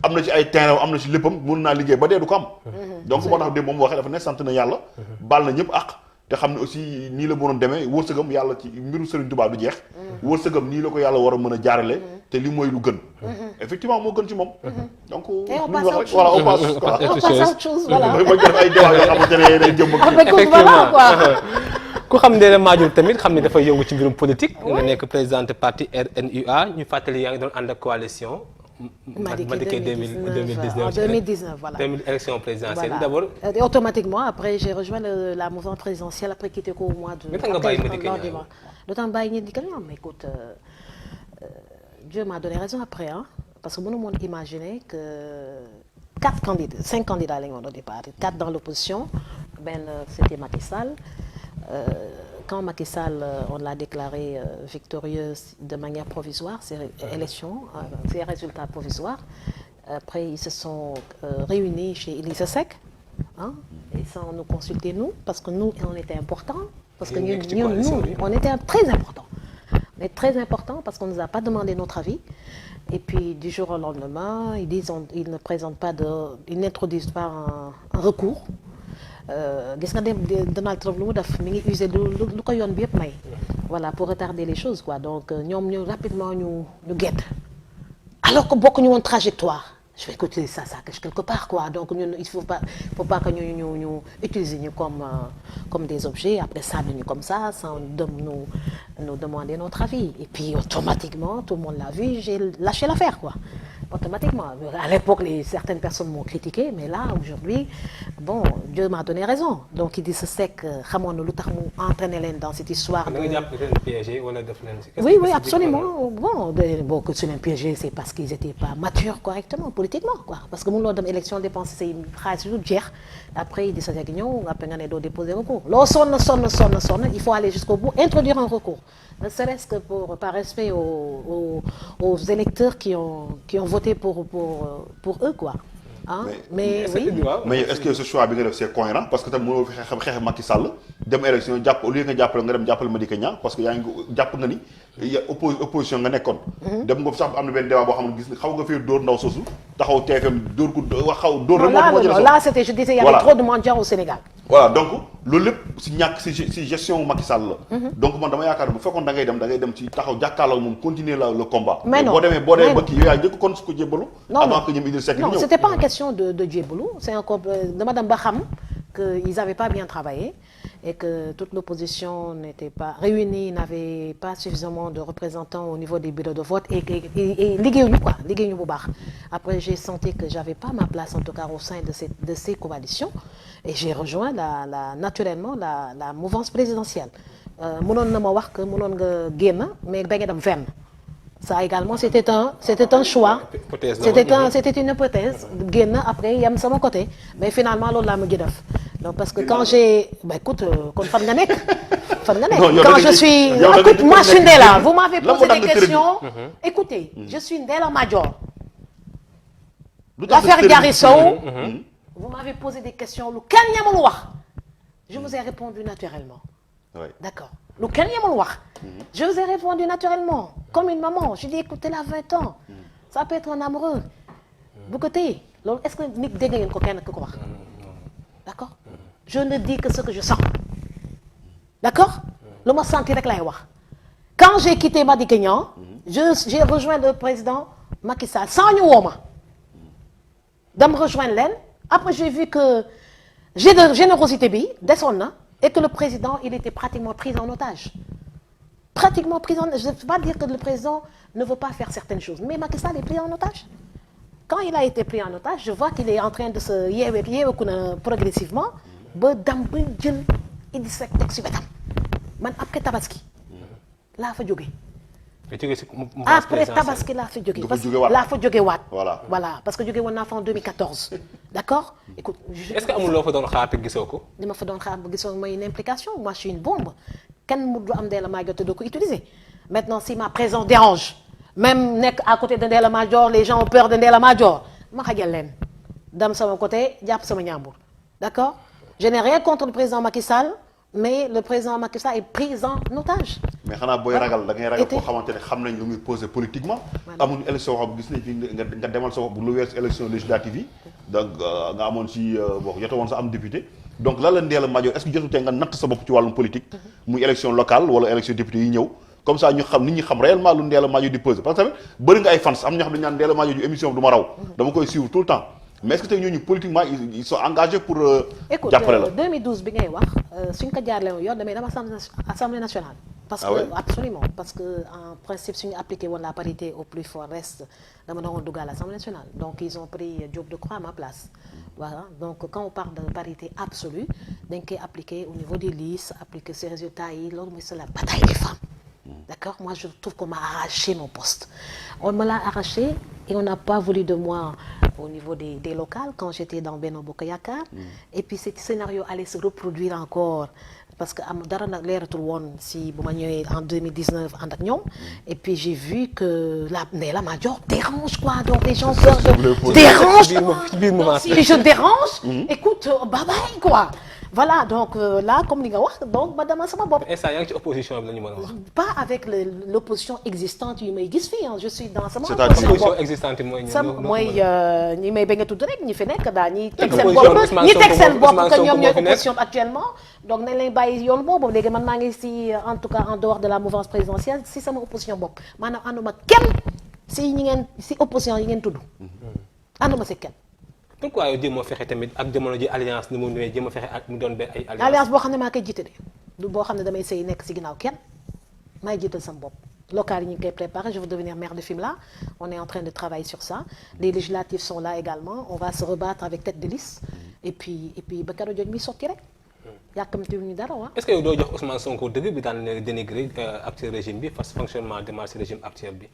am na ci ay terrain am na ci léppam mun naa liggéey ba dee du ko am. donc moo tax de moom waxee dafa ne sant na yàlla. baal na ñëpp ak te xam ne aussi nii la mënoon demee wërsëgam yàlla ci mbiru Serigne Touba du jeex. wërsëgam nii la ko yàlla war a mën a jaarale. te li mooy lu gën. effectivement moo gën ci moom. donc et on lu passe ñu à wax autre rek voilà chose. on passe. on passe à autre chose voilà. ba def ay débat yoo xamante ne day jëm ak. voilà quoi. ku xam Ndella Madior tamit xam ne dafay yëngu ci mbirum politique. nga nekk présidente parti RNUA ñu fàttali yaa ngi doon ànd ak coalition. Madické 2019 voilà. 2000 élection présidentielle Voilà. d'abord. Et automatiquement après j'ai rejoint la mouvance présidentielle après quitté ko au mois de. lu tax nga bàyyi Madické Niang lu tax bàyyi Madické Niang mais écoute Dieu m'a donné raison après hein parce que mënu moon imaginer que 5 candidats lañu woon au départ 4 dans l'opposition benn c'était Macky Sall. Quand Macky Sall on l'a déclaré victorieux de manière provisoire ces élections ces résultats provisoires après ils se sont réunis chez Idrissa Seck hein et sans nous consulter nous parce que nous on était important parce que nous on était très important on est très important parce qu'on nous a pas demandé notre avis et puis du jour au lendemain ils ne présentent pas ils n'introduisent pas un recours gis nga dem Donald Trump lu mu def mi ngi user lu ko yoon bi yëpp may voilà pour retarder les choses quoi donc ñoom ñu rapidement ñu gedd alors que bokk ñu woon trajectoire je vais écouter ça quelque part quoi donc ñun il faut pas que ñu utiliser ñu comme des objets après sànni ñu comme ça sans nous demander notre avis et puis automatiquement tout le monde l'a vu j'ai lâché l'affaire quoi automatiquement à l'époque certaines personnes m'ont critiqué mais là aujourd'hui bon Dieu m'a donné raison donc Idrissa Seck xamoon na lu tax mu entraîné leen dans cette histoire de oui absolument bon que su leen piégé c'est parce qu'ils étaient pas matures correctement politiquement quoi parce que mënuloo dem élection dépenser say xaalis lu jeex après Idrissa Seck ñëw après nga ne doo déposer recours loo sonn il faut aller jusqu'au bout introduire un recours ne serait-ce que par respect aux électeurs qui ont voté pour eux quoi ah mais oui mais est-ce que ce choix bi nga def c'est cohérent parce que tam mënoo fi xeex Macky Sall dem élection jàpp au lieu nga jàppale nga dem jàppale Madické Niang parce que yaa ngi jàpp nga ni opposition nga nekkoon dem nga sax am na benn débat boo xam ne gis xaw nga fii dóor ndaw sosu taxaw TFM dóor ko wax xaw dóor rek là c'était je disais il y avait trop de mendiants au Sénégal voilà donc loolu lépp si ñàkk si gestion Macky Sall la donc man dama yaakaar bu fekkoon da ngay dem ci taxaw jàkkaarloo moom continuer le combat mais non boo demee ba kii yow yaa njëkk kon su ko jébbalu avant que ñoom Idrissa Seck non c'était pas une question de jébbalu c'est encore dama dem ba xam que ils avaient pas bien travaillé et que toute l'opposition n'était pas réunie n'avait pas suffisamment de représentants au niveau des bureaux de vote et liggéeyuñu bu baax après j'ai senti que j'avais pas ma place en tout cas au sein de ces coalitions et j'ai rejoint naturellement la mouvance présidentielle mënoon na ma wax que mënoon nga génn mais ba nga dem fenn ça également c'était un choix c'était une hypothèse génn après yam sama côté mais finalement loolu laa mujj def donc parce que quand j'ai écoute kon fan nga nekk quand je suis écoute moi je suis Ndella vous m'avez posé des questions écoutez je suis Ndella Madior l'affaire Diary Sow vous m'avez posé des questions lu kenn ñamul wax je vous ai répondu naturellement d'accord lu kenn ñamul wax je vous ai répondu naturellement comme une maman je dis écoutez là 20 ans ça peut être un amoureux bu ko téye loolu est-ce que nit dégg ngeen ko kenn ku ko wax d'accord je ne dis que ce que je sens d'accord lu ma senti rek lay wax quand j'ai quitté Madické Niang j'ai rejoint le président Macky Sall sans ñu woo ma dama rejoindre leen après j'ai vu que j'ai de générosité bi desoon na et que le président il était pratiquement pris en otage je ne veux pas dire que le président ne veut pas faire certaines choses mais Macky Sall est pris en otage quand il a été pris en otage je vois qu'il est en train de se yeeweeku na progressivement ba dam ba jël Idrissa Seck teg si wetam man après Tabaski laa fa jóge après Tabaski laa fa jóge parce que laa fa jóge waat voilà parce que jóge woon naa fa en 2014 d'accord écoute est-ce que amul loo fa doon xaar te gisoo ko li ma fa doon xaar ba gisoo mooy une implication moi je suis une bombe kenn mu du am Ndella Madior te doo ko utiliser maintenant si ma présence dérange même nekk à côté de Ndella Madior les gens ont peur de Ndella Madior ma xajal leen dam sama côté jàpp sama ñaambur d'accord je n'ai rien contre le président Macky Sall mais le président Macky Sall est pris en otage mais xanaa booy ragal da ngay ragal koo xamante ne xam nañ lu muy posé politiquement. amuñu élection xam gis nañ fi nga demal sa bopp lu weesu élection législative yi donc nga amoon si boo jotoo woon sa am député donc lan la Ndella Madior est-ce que jotu tee nga natt sa bopp ci wàllum politique muy élection locale wala élection député yi ñëw comme ça ñu xam nit ñi xam réellement lu Ndella Madior di peser parce que tamit bëri nga ay fans am ñoo xam ne ñaan Ndella Madior ju émission bi du ma raw dama koy suivre tout le temps mais est-ce que tey ñooñu politiquement ils sont engagés pour jàppale la. Écoute 2012 bi ngay wax suñ ko jaarlee woon yoon damay dem assemblée nationale. parce que absolument parce que en principe suñu appliqué woon la parité au plus fort reste dama doon dugg à l'Assemblée nationale donc ils ont pris Diop Decroix à ma place. Voilà donc quand on parle de parité absolue dañ koy appliquer au niveau des listes appliquer ces résultats yi loolu mooy c'est la bataille des femmes. D'accord, moi je trouve qu'on m'a arraché mon poste. On me l'a arraché et on n'a pas voulu de moi au niveau des locales quand j'étais dans Benno Bokk Yaakaar. Et puis ce scénario allait se reproduire encore parce que am dara nag leeratul woon si bu ma ñëwee en 2019 ànd ak ñoom. Et puis j'ai vu que la Ndella Madior dérange quoi donc les gens dérange. Si je dérange. Écoute bye bye quoi. Voilà donc là comme li nga wax donc ba dama sama bopp. instant yaa ngi ci opposition bi la ñu mën a wax. pas avec l'opposition existante yu may gis fii je suis dans sama. opposition existante mooy mooy ñi may bañ a tudd rek ñi fi nekk daal ñi teg seen bopp que ñoom ñooy opposition actuellement donc nañ leen bàyyi yoon boobu léegi man maa ngi si en tout cas en dehors de la mouvance présidentielle si sama opposition bopp maanaam ànduma kenn si ñi ngeen si opposition yi ngeen tudd ànduma si kenn. pourquoi yow jéem a fexe tamit ak jamono ji alliance ni mu ñëwee jéem a fexe ak mu doon benn ay alliance boo xam ne maa koy jiite de du boo xam ne damay sëy nekk si ginnaaw kenn maay jiital sama bopp local yi ñu ngi koy préparé je veux devenir maire de Fimela on est en train de travailler sur ça les législatives sont là également on va se rebattre avec tête de liste et puis ba keroog jooju mi sotti rek yàkkamti ñu dara waa. est-ce que yow doo jox Ousmane Sonko dëgg bi daan dénigrer actuel régime bi parce que fonctionnement démarche régime actuel bi.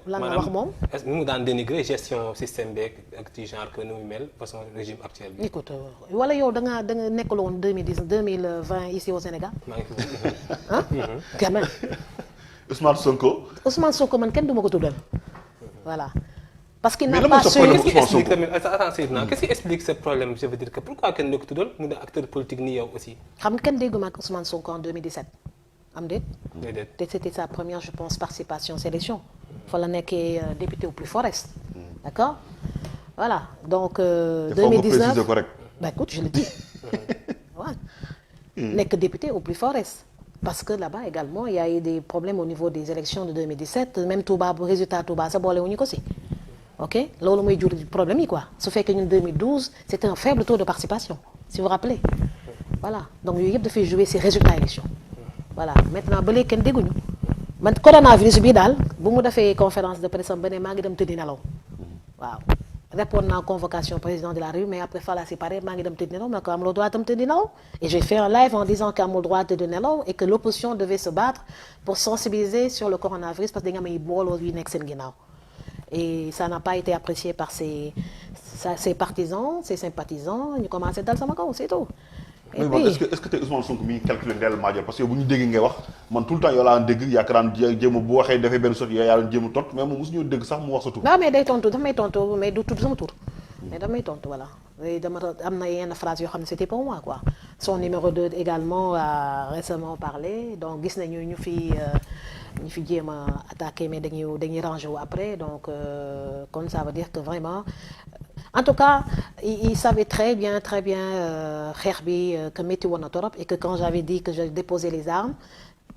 lan la wax moom est-ce que mu daan dénigrer gestion système beeg ak ci genre que nu mu mel façon régime actuel bi. écoute wala yow da nga nekkul woon 2020 ici au Sénégal. maa ngi fi ah quand même. Ousmane Sonko man kenn du ma ko tuddal voilà. parce qu'il n'a mais pas su qu'est-ce qui explique ce problème je veux dire que pourquoi kenn du ko tuddal mu ne acteur politique ni yow aussi. xam nga kenn dégguma ak Ousmane Sonko en 2017 am déet. déedéet te c'était sa première je pense participation sélection fa la nekkee député au plus fort est d'accord voilà donc. 2019 bah écoute je le dis waaw nekk député au plus fort est parce que là-bas également il y a eu des problèmes au niveau des élections de 2017 même Touba bu résultat Touba sa boole wu ñu ko si. ok loolu mooy jur problème yi quoi su fekkee ñun 2012 c'était un faible taux de participation si vous vous rappelez voilà donc yooyu yëpp dafay jouer ces résultats élection voilà maintenant ba léegi kenn dégguñu man coronavirus bii daal bu mu defee conférence de presse ba ne maa ngi dem tëddi nelaw waaw répondre naa convocation président de la République mais après fala si pare maa ngi dem tëddi nelaw ma ko amuloo droit tam tëddi nelaw et j'ai fait un live en disant que amul droit tëddi nelaw et que l'opposition devait se battre pour sensibiliser sur le coronavirus parce que da nga may booloo yu nekk seen ginnaaw et ça n'a pas été apprécié par ses partisans ses sympathisants ñu commencé dal sama kaw c'est tout. et puis est-ce que tey Ousmane Sonko mi ngi calculé Ndella Madior parce que bu ñu dégg ngay wax man tout le temps yow laa dégg yaakaar naa jéem a bu waxee dafay benn sot yow yaa doon jéem a tontu mais moom mosu ñu dégg sax mu wax sa tur. waaw mais day tontu dafa may tontu mais du tudd sama tur. mais damay tontu voilà dama am na yenn phrase yoo xam ne c'était pour moi quoi. son numéro 2 également a récemment parlé donc gis nañu ñu fi jéem a attaqué mais dañuy rangé wu après donc kon ça veut dire que vraiment en tout cas il savait très bien xeex bi que métti woon na torop et que quand j'avais dit que j'ai déposé les armes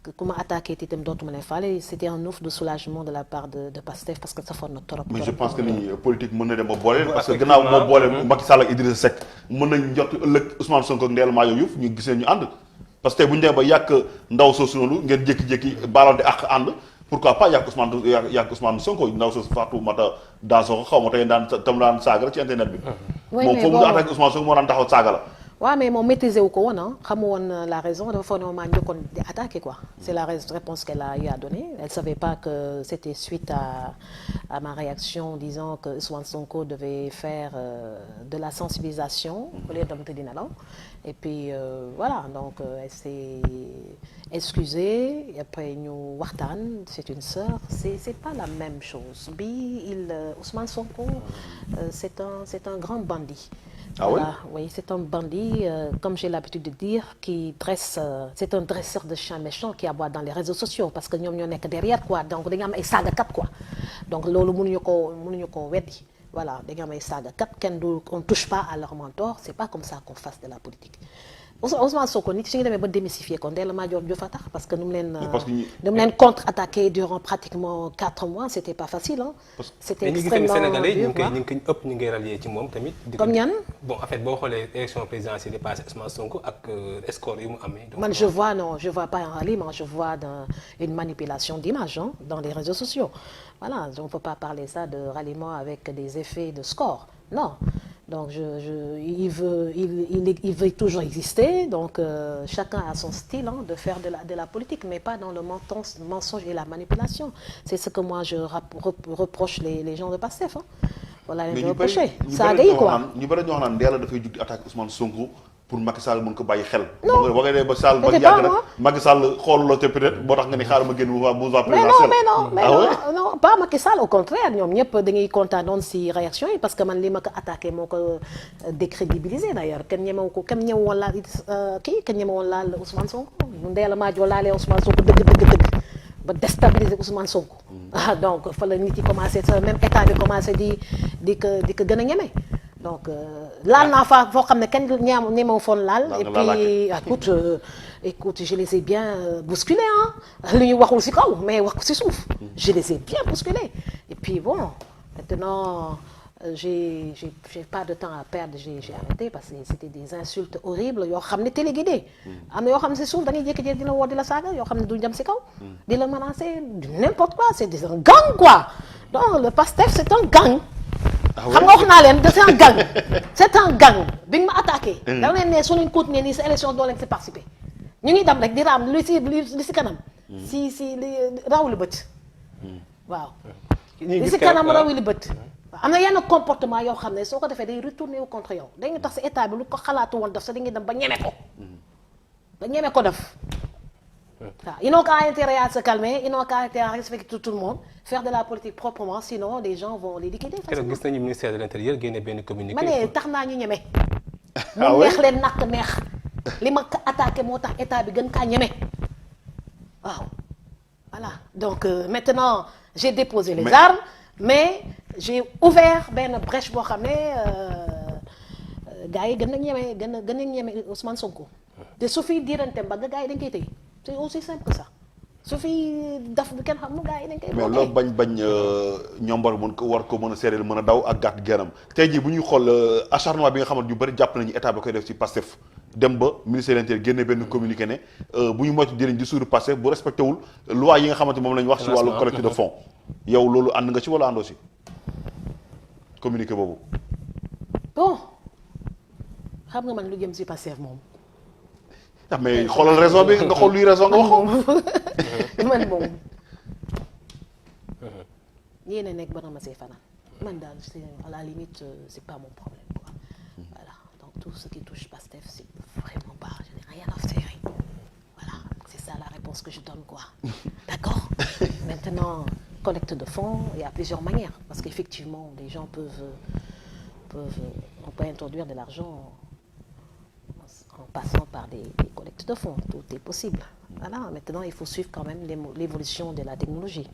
que ku ma attaqué itam dootuma leen faale c'était un ouf de soulagement de la part de Pastef parce que safoon na torop. mais je pense que ni politique mën na dem ba boole parce que gannaaw moo boole Macky Sall ak Idrissa Seck mën nañ jot ëllëg Ousmane Sonko ak Ndella Madior Diouf ñu gisee ñu ànd parce que tey bu ñu demee ba yàq ndaw soosu noonu ngeen jékki-jékki baalante ak ànd pourquoi pas yàq Ousmane Sonko ndaw soosu Fatou Mata Dansokho xaw ma tey tam daan saaga ci internet bi. moom foofu nga attaqué Ousmane Sonko moo daan taxaw saaga la. waaw mais moom maîtriser wu ko woon ah xamu woon la raison dafa foog ne maa njëkkoon di attaqué quoi c'est la réponse qu'elle a eu à donner elle savait pas que c'était suite à ma réaction disant que Ousmane Sonko devait faire de la sensibilisation au lieu dem tëddi nelaw et puis voilà donc elle s'est excusée et après ñu waxtaan c'est une sœur c'est pas la même chose bi Ousmane Sonko c'est un grand bandit Ah oui? Voilà, oui, c'est un bandit, comme j'ai l'habitude de dire, qui dresse, c'est un dresseur de chiens méchants qui aboie dans les réseaux sociaux parce que ñoom ñoo nekk derrière quoi, donc dañu am ay saagakat quoi, donc loolu mënuñu ko weddi, voilà dañu am ay saagakat kenn du on touche pas à leur mentor, c'est pas comme ça qu'on fasse de la politique. Ousmane Sonko nit su ñu demee ba démystifier ko Ndella Madior Diouf a tax parce que nu mu leen contre-attaqué durant pratiquement 4 mois c'était pas facile hein. C'était extrêmement Sénégalais dur, ñu ngi ëpp ñu ngi rallier ci moom tamit. comme ñan. bon en fait boo xoolee élection présidentielle yi passé Ousmane Sonko ak score yu mu amee. Man je vois pas un ralliement, je vois une manipulation d'image hein, dans les réseaux sociaux. Voilà, on peut pas parler ça de ralliement avec des effets de score. Non. Donc il veut toujours exister, donc chacun a son style hein, de faire de la politique, mais pas dans le mensonge et la manipulation. C'est ce que moi je reproche les gens de Pastef. Hein. Voilà les reprocher. Ça a quoi. ñu bari ñu wax naan Ndella dafay jug attaque Ousmane Sonko pour Macky Sall mën ko bàyyi xel. non ba nga dee ba Sall ba yàgg nag Macky Sall xool la te peut-être boo tax nga ni xaaral ma génn mouvement présidentiel. mais non pas Macky Sall au contraire ñoom ñëpp dañuy kontaanoon si réaction yi parce que man li ma ko attaqué moo ko décrédibilisé d'ailleurs kenn ñemewu ko kenn ñemewoon laal kenn ñemewoon laal Ousmane Sonko Ndella Madior laalee Ousmane Sonko dëgg ba déstabiliser Ousmane Sonko. Donc fa la nit yi commencé sa même état bi commencé di ko gën a ñeme. Donc laal naa fa foo xam ne kenn ñemewu foon laal. et puis écoute je les ai bien bousculés ah li ñu waxul ci kaw mais wax ko ci suuf. Je les ai bien bousculés et puis bon maintenant j'ai pas de temps à perdre j'ai arrêté parce que c'était des insultes horribles yoo xam ne téléguidé. am na yoo xam ne ci suuf dañuy jékki-jékki di la woo di la saaga yoo xam ne duñ dem ci kaw. di la menacer n'importe quoi c'est un gang quoi donc le Pastef c'est un gang. xam nga wax naa leen c'est un gang c'est un gang bi nga ma attaqué. da leen ne su ñu continuer nii sa élection doo leen ci participer ñu ngi dem rek di raam li ci kanam. si li raw li bët. waaw. li ci kanam raw li bët. am na yenn comportement yoo xam ne soo ko defee day retourner contre yow dañu tax sa état bi lu ko xalaatu woon def sax dañuy dem ba ñeme ko def. waaw ils n'ont qu'à intérêt à se calmer ils n'ont qu'à intérêt à respecter tout le monde faire de la politique proprement sinon les gens vont les liquider facilement. gis nañu ministère de l'intérieur génne benn communiqué. ma ne tax naa ñu ñeme. mu neex leen nakk neex li ma ko attaqué moo tax état bi gën kaa ñeme waaw voilà donc maintenant j'ai déposé les armes mais j'ai ouvert benn brèche boo xam ne gars yi gën a ñeme Ousmane Sonko te su fi diirante mbagg gars yi dañ koy téye c'est aussi simple que ça su fi daf bi kenn xam nu gars yi dañ koy. mais loolu bañ ñombar mën ko war ko mën a séeréer mën a daw ak gàtt geenam tey jii bu ñuy xool acharnement bi nga xamante ñu bëri jàpp nañu état ba koy def ci Pastef dem ba ministère de l'Intérieur génne benn communiqué ne bu ñu moytu dinañ di suuru Pastef bu respecté wul loi yi nga xamante moom la ñu wax ci wàllu collecte de fonds yow loolu ànd nga ci wala àndoo ci communiqué boobu. bon xam nga man lu jëm ci Pastef moom. ah mais xoolal raison bi nga xool luy raison nga wax. man moom yéen a nekk ba na ma see fanaan man daal c'est à la limite c'est pas mon problème quoi voilà donc tout ce qui touche Pastef c'est vraiment pas je n'ai rien à faire voilà c'est ça la réponse que je donne quoi d'accord maintenant collecte de fonds il y a plusieurs manières parce qu'effectivement les gens on peut introduire de l'argent en passant par des collectes de fonds, tout est possible. Voilà, maintenant il faut suivre quand même l'évolution de la technologie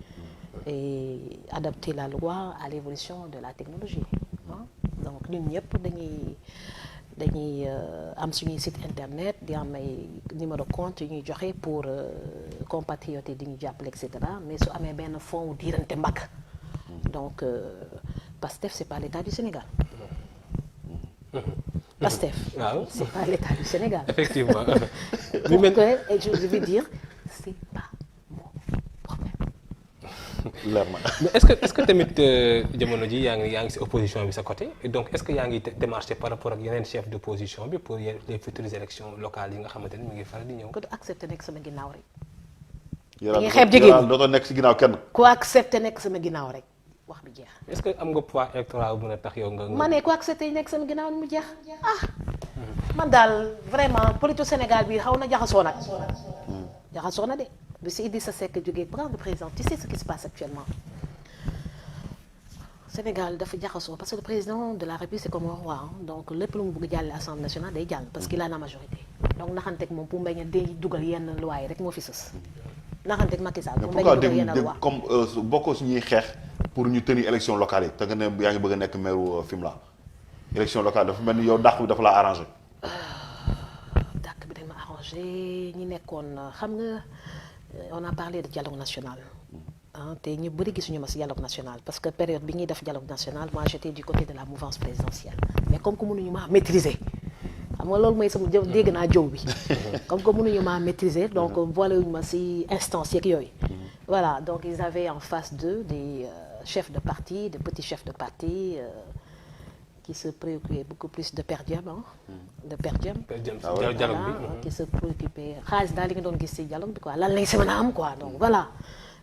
et adapter la loi à l'évolution de la technologie. Hein? Donc ñun ñëpp dañuy am suñuy site internet di am ay numéro de compte yu ñuy joxe pour compatriotes yi di ñu jàppale et cetera mais su amee benn fonds wu diirante mbagg donc Pastef c'est pas l'État du Sénégal. Pastef. waaw c'est pas l'État du Sénégal. effectivement. Et je vais dire c'est pas mon problème. leer na. mais est-ce que tamit jamono ji yaa ngi ci opposition bi sa côté et donc est-ce que yaa ngi démarché par rapport ak yeneen chef d'opposition bi pour les futures élections locales yi nga xamante ni mu ngi faral di ñëw. ku accepté nekk sama ginnaaw rek. dañuy xeeb jigéen ñi dootoo nekk ci ginnaaw kenn. ku accepté nekk sama ginnaaw rek wax bi jeex. est-ce que am nga poids électoral bu mën a tax yow nga. ma ne ku accepté nekk sama ginnaaw mu jeex man daal vraiment politique Sénégal bi xaw na jaxasoo nag. jaxasoo na de bi si Idrissa Seck jógee prendre le président tu sais ce qui se passe actuellement Sénégal dafa jaxasoo parce que le président de la République c'est comme un roi hein. Donc lépp lu mu bëgg jàll Assemblée nationale day jàll parce qu'il a la majorité donc naxanteeg moom pour mbañ a day dugal yenn loi yi rek moo fi sës naxanteeg Macky Sall pour mbañ a dugal yenn loi comme bokkoo si ñuy xeex pour ñu tenir élection locale yi te nga ne yaa ngi bëgg a nekk maire Fimela élection locale dafa mel ni yow dàq bi dafa la arrangé. dàq bi dañ ma arrangé ñi nekkoon xam nga on a parlé de dialogue national te ñu bëri gisuñu ma si dialogue national parce que période bi ñuy def dialogue national moi j'étais du côté de la mouvance présidentielle mais comme que mënuñu maa maîtriser xam nga loolu mooy sama jëw dégg naa jëw bi comme que mënuñu maa maîtriser donc boolewuñu ma si instance yeeg yooyu voilà donc ils avaient en face d'eux des chefs de parti des petits chefs de parti qui se préoccupaient beaucoup plus de per diem de per diem dialogue bi qui se préoccupaient xaalis daal li nga doon gis si dialogue bi quoi lan lañ si mën a am quoi donc voilà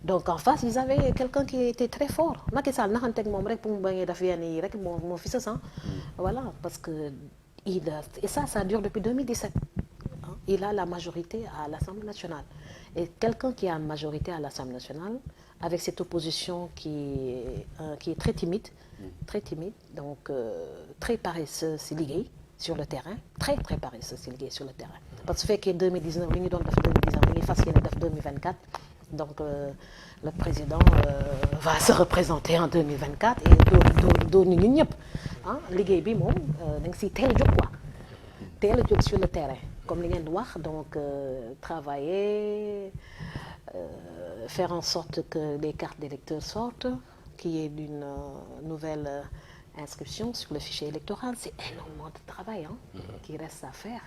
donc en face ils avaient quelqu'un qui était très fort Macky Sall naxanteeg moom rek pour mu bañ a def yenn yi rek moo fi sa voilà parce que et ça dure depuis 2017 il a la majorité à l'Assemblée nationale et quelqu'un qui a une majorité à l'Assemblée nationale avec cette opposition qui est très timide donc très paresseuse si liggéey sur le terrain très paresseuse si liggéey sur le terrain parce que su fekkee 2019 li ñu doon def 2019 li ñuy fas yéene def 2024 donc le président va se représenter en 2024 et doo ñun ñëpp liggéey bi moom da nga siy teel a jóg quoi teel a jóg sur le terrain comme li ngeen di wax donc travailler faire en sorte que les cartes d'électeurs sortent qu'il y ait une nouvelle inscription sur le fichier électoral c'est énormément de travail qui reste à faire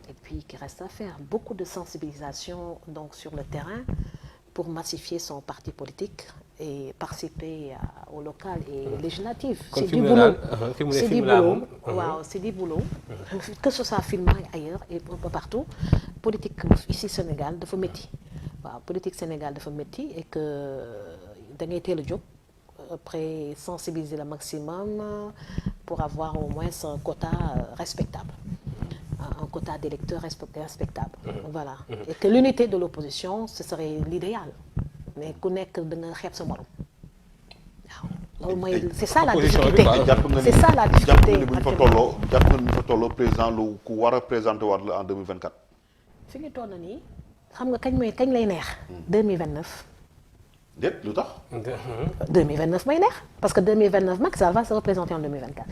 et puis qui reste à faire beaucoup de sensibilisation donc sur le terrain pour massifier son parti politique et participer au local et législatif. C'est du boulot. C'est du boulot. Waaw, c'est du boulot. Que ce soit Fimela ailleurs et un peu partout. Politique ici Sénégal dafa métti. Waaw, politique Sénégal dafa métti et que da ngay teel a jóg après sensibiliser le maximum pour avoir au moins un quota respectable. Un quota d'électeurs respectable. Voilà. Et que l'unité de l'opposition, ce serait l'idéal. Mais ku nekk da nga xeeb sa morom. waaw loolu mooy c'est ça la difficulté. C'est ça la difficulté. jàpp nga ni bu ñu fa tolloo président lu ku war a présenter war la en 2024. fi ñu toll nii xam nga kañ lay neex. 2029. déet lu tax. 2029 may neex parce que 2029 Macky Sall va se représenter en 2024.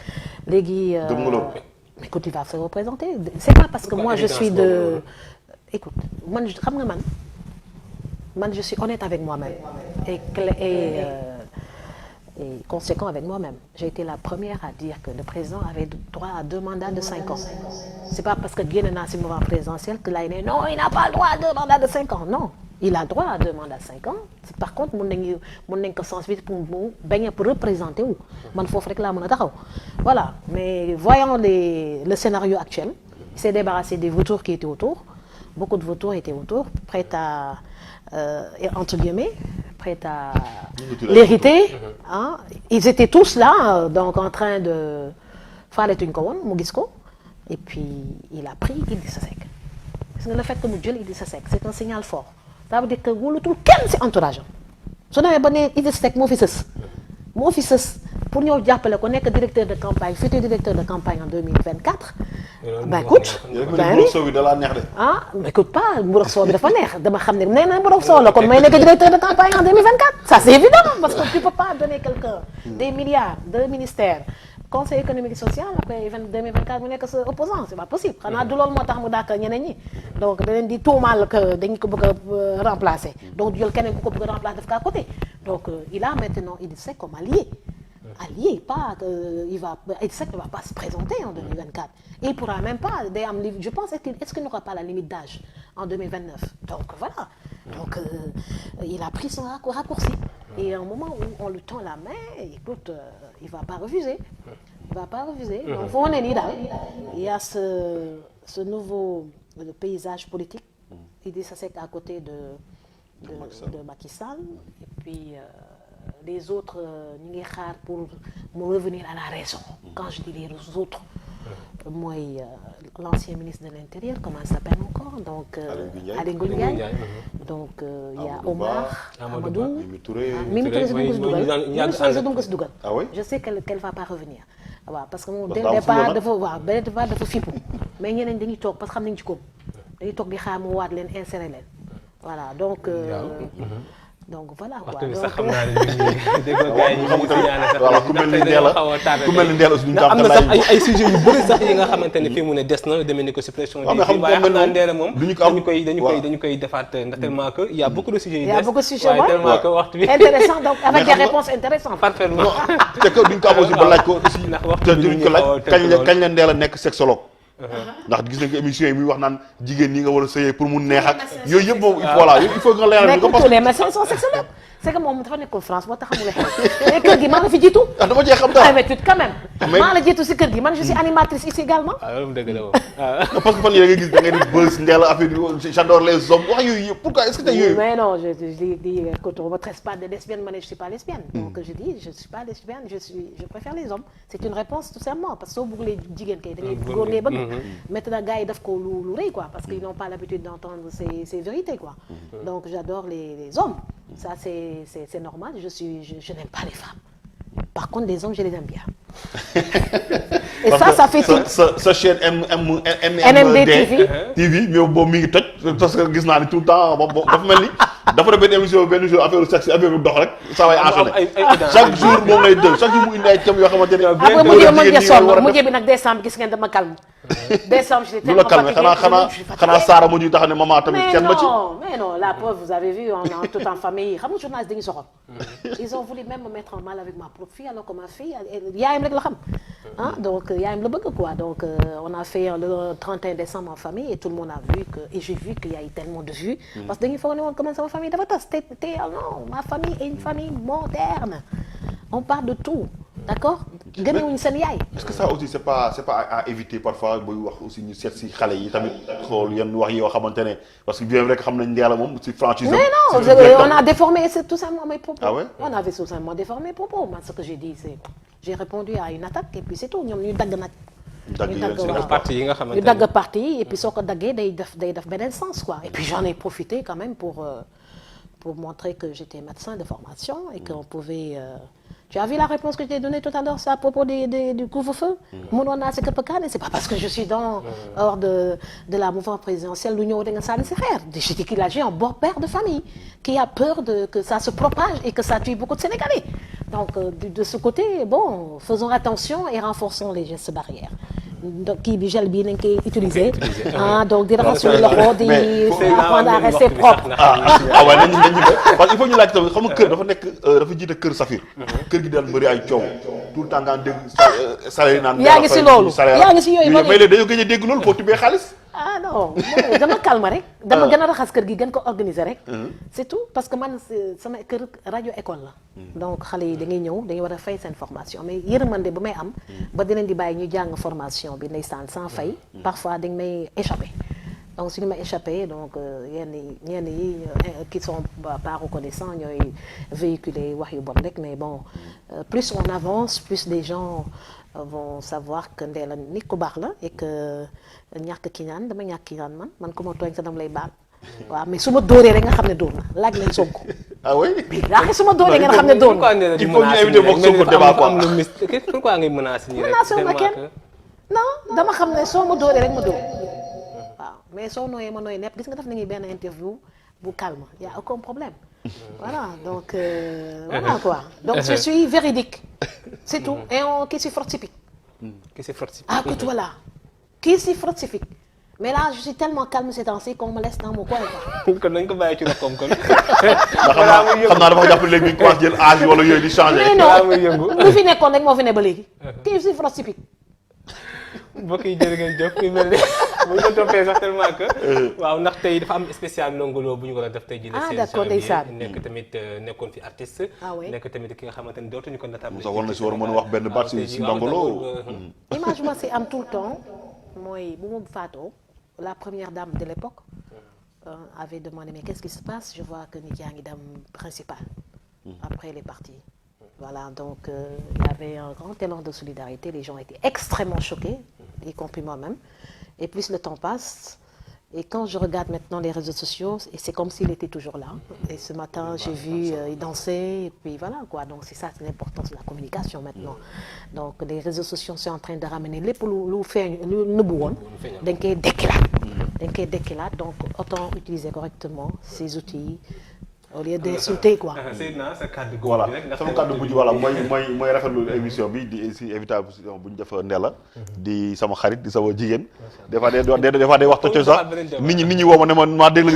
léegi. gëm nga loolu. Écoute, il va se représenter. C'est pas parce que moi je suis de. Écoute, man xam nga man je suis honnête avec moi-même et conséquent avec moi-même. J'ai été la première à dire que le président avait droit à 2 mandats de 5 ans. C'est pas parce que génn naa ci mouvement présidentiel que là il est non, il n'a pas le droit à 2 mandats de 5 ans. Non, il a droit à 2 mandats de 5 ans. Par contre mën nañ ko sensibiliser pour mu bañ a représenter wu. Man foofu rek laa mën a taxaw. Voilà, mais voyant le scénario actuel, il s'est débarrassé des vautours qui étaient autour. Beaucoup de vautours étaient autour, prêts à entre guillemets, prêts à l'hériter. Ils étaient tous là, donc en train de faaletuñ ko woon mu gis ko. Et puis il a pris Idrissa Seck. Parce que le fait que mu jël Idrissa Seck, c'est un signal fort. Ça veut dire que wóolutul kenn ci entourage am. Su demee ba ne Idrissa Seck moo fi sës pour ñëw jàppale ko nekk directeur de campagne futur directeur de campagne en 2024. Bah écoute. Mais écoute pas mburoog soow bi dafa neex dama xam ne nee na mburoog soow la kon may nekk directeur de campagne en 2024. Ça c'est évident parce que tu peux pas donner quelqu'un des milliards de ministères conseil économique et social après 2024 mu nekk sa opposant c'est pas possible. xanaa du loolu moo tax mu dàkk ñeneen ñi donc da leen di tuumaal que dañ ko bëgg a remplacer donc jël keneen ku ko bëgg a remplacer daf ko à côté donc il a maintenant Idrissa Seck comme allié. Pas Idrissa Seck ne va pas se présenter en 2024. Il pourra même pas je pense est-ce qu'il n'aura pas la limite d'âge en 2029. Donc voilà. Donc il a pris son raccourci. Et à un moment où on lui tend la main, écoute, il va pas refuser. Donc faut on est nii daal. Il y a ce nouveau paysage politique. Idrissa Seck à côté de Macky Sall et puis les autres ñu ngi xaar pour mu revenir à la raison. Quand je dis les autres mooy l'ancien ministre de l'Intérieur, comment il s'appelle encore, donc Aly Ngouille Ndiaye. Donc il y a Omar Amadou, Mimi Touré. Mimi Touré sa dugg si dugal. Mimi Touré sa dugg si dugal. Ah oui? Je sais qu'elle va pas revenir. waaw parce que moom dès le départ dafa fippu mais ñeneen dañuy toog parce que xam nañu ci koom dañuy toog di xaar mu waat leen insérer leen voilà donc voilà quoi. waxtu bi sax xam naa ne déggoo gars yi ñu ngi signalé sax. voilà ku mel ni Ndella ku mel ni Ndella aussi duñu ko am na sax ay sujets yu bëri sax yi nga xamante ne fii mu ne des na demee ni ko suppression des films waaye xam naa Ndella moom dañu koy defaat ndax tellement que il y a beaucoup de sujets yu des. Il y a beaucoup de sujets waaye tellement que waxtu bi intéressant donc avec des réponses intéressantes. parfaitement. te que duñ ko am aussi ba laaj ko aussi ndax waxtu te bi duñ ko laaj kañ la Ndella nekk sexologue. ndax gis nañ ko émission yi muy wax naan jigéen ñi nga war a sëyee pour mu neex ak yooyu yëpp moom voilà il faut nga leeral mais comme tous les médecins sont sexologues c'est que moom dafa nekkoon France moo tax xamul xew mais kër gi maa la fi jiitu. dama cee xam dara mais quand même. maa la jiitu si kër gi man je suis animatrice ici également. loolu dëgg la moom. parce que fan yii da nga gis da ngay di bës Ndella affaire yi j'adore les hommes wax yooyu yëpp pourquoi est-ce que tey yooyu. mais non je dis quand on me traite pas de lesbienne ma ne je suis pas lesbienne. donc je dis je suis pas lesbienne je préfère les hommes c'est une réponse tout simplement parce que soo bëggulee jigéen kay da ngay góor ngay bëgg. maintenant gars yi daf ko lu rëy quoi parce qu'ils n'ont pas l'habitude d'entendre ces vérités quoi. donc j'adore les hommes. Ça c'est normal je n'aime pas les femmes. Par contre les hommes je les aime bien. et ça fait sa chaîne NMD TV mais boobu mi ngi toj parce que gis naa ni tout le temps dafa mel ni dafa def benn émission benn jour affaire sexe affaire bi dox rek saa waay enchaîné chaque jour moom lay dëgg chaque jour mu indi ay thèmes yoo xamante ne. après mujj bi nag décembre gis ngeen dama calme. décembre j'étais tellement fatiguée xanaa Saara mu ñuy tax ne maman tamit kenn ma ci. mais non la preuve vous avez vu on est tout en famille xam nga journaliste dañuy soxal. ils ont voulu même me mettre en mal avec ma propre fille alors que ma fille yaayam rek la xam. donc yaayam la bëgg quoi donc on a fait le 31 décembre en famille et tout le monde a vu que et j'ai vu qu'il y a eu tellement de vues. parce que dañuy foog ne woon comment sama famille dafa tas non ma famille est une famille moderne on parle de tout. d'accord gënewuñu seen yaay. est-ce que ça aussi c'est pas à éviter parfois booy wax aussi ñu seet si xale yi tamit xool yenn wax yoo xamante ne parce que bien vrai que xam nañ Ndella moom si franchise. mais non on a déformé c'est tout simplement mes propos. Ah ouais? On avait tout simplement déformé mes propos moi ce que j'ai dit c'est j'ai répondu à une attaque et puis c'est tout ñoom ñu dagg nag. ñu dagg parti yi nga xamante ne ñu dagg parti yi et puis soo ko daggee day def beneen sens quoi et puis j'en ai profité quand même pour montrer que j'étais médecin de formation et qu'on pouvait. Tu as vu la réponse que je t'ai donnée tout à l'heure, c'est à propos du couvre-feu. Mënoon naa si këpp kaane, c'est pas parce que je suis hors de la mouvance présidentielle lu ñëw da nga sànni si xeer. Je dis qu'il agit en bon père de famille, qui a peur que ça se propage et que ça tue beaucoup de Sénégalais. Donc de ce côté, bon, faisons attention et renforçons les gestes barrières. donc kii bi gel bii nañ koy utiliser donc di raxas suñu loxo di apprendre à rester propre. waaw nañu parce que il faut ñu laaj tamit xam nga kër dafa nekk dafa jiite kër Safir. kër gi daal bëri ay coow tout le temps nga dégg salaire naan. yaa ngi si loolu yaa ngi si yooyu mais léegi dañoo gëj a dégg loolu foo tibbee xaalis. non dama calme rek. dama gën a raxas kër gi gën ko organiser rek. c'est tout parce que man sama kër rajo école la. donc xale yi da ngay ñëw dañuy war a fay seen formation mais yërmande ba may am. ba dinañ di bàyyi ñu jàng formation bi ndeysaan sans fay. parfois dañ may échappé. donc suñu ma échappé donc ñenn yi qui sont pas reconnaissants ñooy véhiculer wax yu bon rek mais bon plus on avance plus des gens vont savoir que Ndella nit ku baax la et que ñàkk ki ñaan dama ñàkk ki ñaan man ku ma tooñ sa dama lay baal waaw mais su ma dóoree rek nga xam ne dóor na laaj leen Sonko. ah oui. daa su ma dóoree ngeen xam ne dóor na. il faut ñu inviter moom Sonko débat quoi. pourquoi ngay menacer nii rek menacé ma kenn non dama xam ne soo ma dóoree rek ma dóor. mais soo nooyee ma nooy nepp gis nga def nañu benn interview bu calme y a aucun problème voilà donc voilà quoi donc je suis véridique c'est tout et on qui s'y frotte s'y pique. Qui s'y frotte s'y pique. Ah écoute voilà qui s'y frotte s'y pique mais là je suis tellement calme ces temps-ci qu'on me laisse dans mon coin quoi. kon nañ ko bàyyi ci loxoom kon. xam naa dafa jàpp léegi ñu commencé jël âge wala yooyu di changer. mais non lu fi nekkoon rek moo fi ne ba léegi. qui s'y frotte s'y pique. mbokk yi jërë ngeen jëf mel ni bu ñu ko toppee sax tellement que waaw ndax tey dafa am spécial Ndongo Lo bu ñu war a def tey ji la d'accord ndeysaan nekk tamit nekkoon fi artiste nekk tamit ki nga xamante ni dootuñu ko natable war na si war a mën a wax benn baat si Ndongo Lo image ma si am tout le temps mooy bu mu faatoo la première dame de l'époque avait demandé mais qu'est-ce qui se passe je vois que nit yaa ngi dem principal après elle est partie. Voilà, donc il y avait un grand élan de solidarité, les gens étaient extrêmement choqués y compris moi-même. Et plus le temps passe, et quand je regarde maintenant les réseaux sociaux, et c'est comme s'il était toujours là. Et ce matin, j'ai vu il dansait, et puis voilà quoi. Donc c'est ça, c'est l'importance de la communication maintenant. Donc les réseaux sociaux sont en train de ramener lépp lu feeñ lu nëbbu woon dañ koy dekkilaat. Donc autant utiliser correctement ces outils au lieu d'insulter quoi. Seydina sa kàddu gu voilà rek sama kàddu bu ji voilà mooy rafetlu émission bi di si invitation bu ñu def Ndella di sama xarit di sama jigéen des fois day wax tocco sax nit ñi woo ma ne ma maa dégg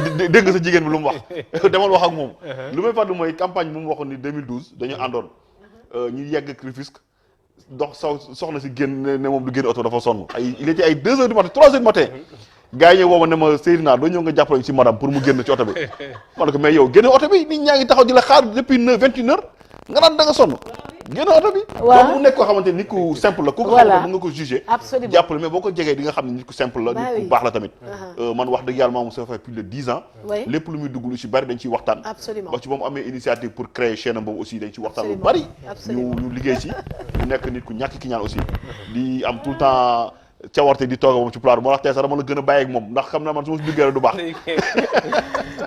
nga sa jigéen bi lu mu wax demal wax ak moom lu may fàttali mooy campagne bu mu waxoon ni 2012 dañu àndoon ñu yegg Rufisque dox soxna si génn ne moom du génn oto dafa sonn il était ay 2 heures du matin 3 heures du matin gars yi ñëw woo ma ne ma Seydina doo ñëw nga jàppale ci madame pour mu génn ci oto bi ma ne ko mais yow génne oto bi nit ñaa ngi taxaw di la xaar depuis 21 heures nga naan da nga sonn génne oto bi donc mu nekk koo xamante ni nit ku simple la ku ko xam ne mën nga ko juger Absolument. jàppale mais boo ko jegee di nga xam ne nit ku simple la nit ku baax la tamit man wax dëgg yàlla moom ça fait plus de 10 ans Oui. lépp lu muy dugg lu ci bari dañ ciy waxtaan Absolument. ba ci ba mu amee initiative pour créer chaîne am boobu aussi dañ ciy waxtaan lu Absolument. bari Absolument. ñu liggéey ci mu nekk nit ku ñàkk ki ñaan aussi di am tout le temps cawarte di toog moom ci plateau moo tax tey sax dama la gën a bàyyi ak moom ndax xam naa man su ma si duggee rek du baax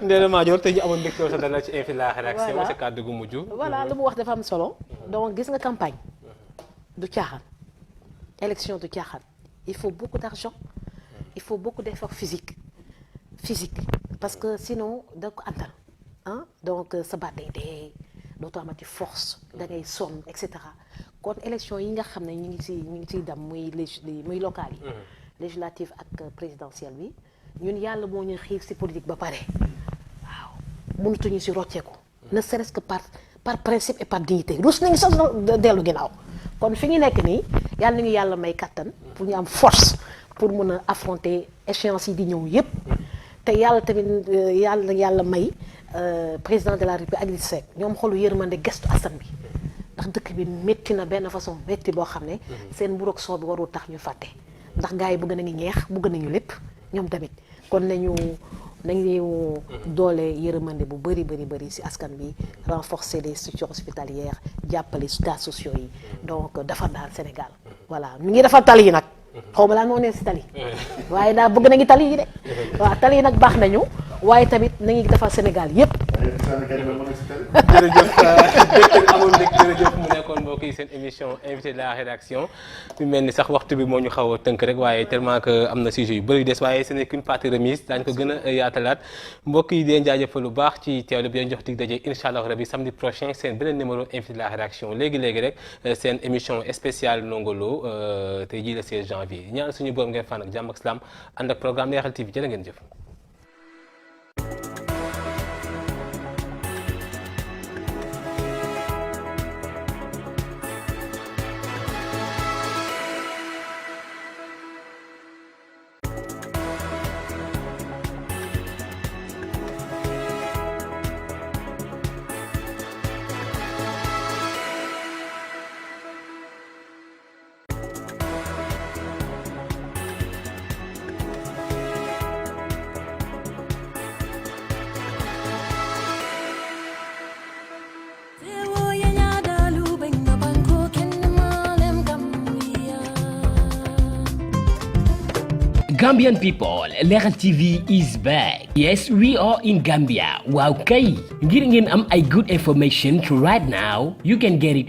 Ndella Madior tey ñu amoon mbégte sa dana ci invité la rédaction Voilà. sa kàddu gu mujj. Voilà lu mu wax dafa am solo. Donc gis nga campagne du caaxaan élection du caaxaan il faut beaucoup d'argent il faut beaucoup d'efforts physique parce que sinon da ko antal ah donc sa baat day dee dootoo amati force da ngay sonn et cetera kon élection yi nga xam ne ñu ngi ciy dem muy local yi législative ak présidentielle bi ñun yàlla moo ñu xiir ci politique ba pare waaw mënatuñu ci rocceeku ne serait-ce que par principe et par dignité rus nañu sax dellu ginnaaw kon fi ñu nekk nii yàlla nañu yàlla may kattan pour ñu am force pour mën a affronter échéance yi di ñëw yépp te yàlla tamit yàlla may président de la République Idrissa Seck ñoom xolu yërmande gestu askan bi ndax dëkk bi métti na benn façon métti boo xam ne seen mburoog soo bi warul tax ñu fàtte ndax gars yi bëgg nañu ñeex bëgg nañu lépp ñoom tamit kon nañu doole yërmande bu bëri ci askan bi renforcer les structures hospitalières jàppale cas sociaux yi donc defar daal Sénégal voilà ñu ngi defar tali yi nag xaw ma laa moo ne ci tali waaye daa bëgg nañu tali yi de waaw tali yi nag baax nañu waaye tamit nañu defar Sénégal yépp jërëjëf amoon nag jërëjëf mu nekkoon mbokk yi seen émission invité de la rédaction mu mel ni sax waxtu bi moo ñu xaw a tënk rek waaye tellement que am na sujet yu bëri des waaye ce n'est qu'une partie remise daañu ko gën a yaatalaat mbokk yi deen jaajëfal lu baax ci teewlu bi leen jox dig daje incha allah rabi samedi prochain seen beneen numéro invité de la rédaction léegi rek seen émission spéciale Ndongo Lo tey jii le 16 janvier ñaan suñu borom ngeen fan ak jàmm ak salaam ànd ak programme Leral TV jërë ngeen jëf. Gambian people, Leral TV is back. Yes, we are in Gambia. Wow, kay. Ngir ngeen am ay good information right now, you can get it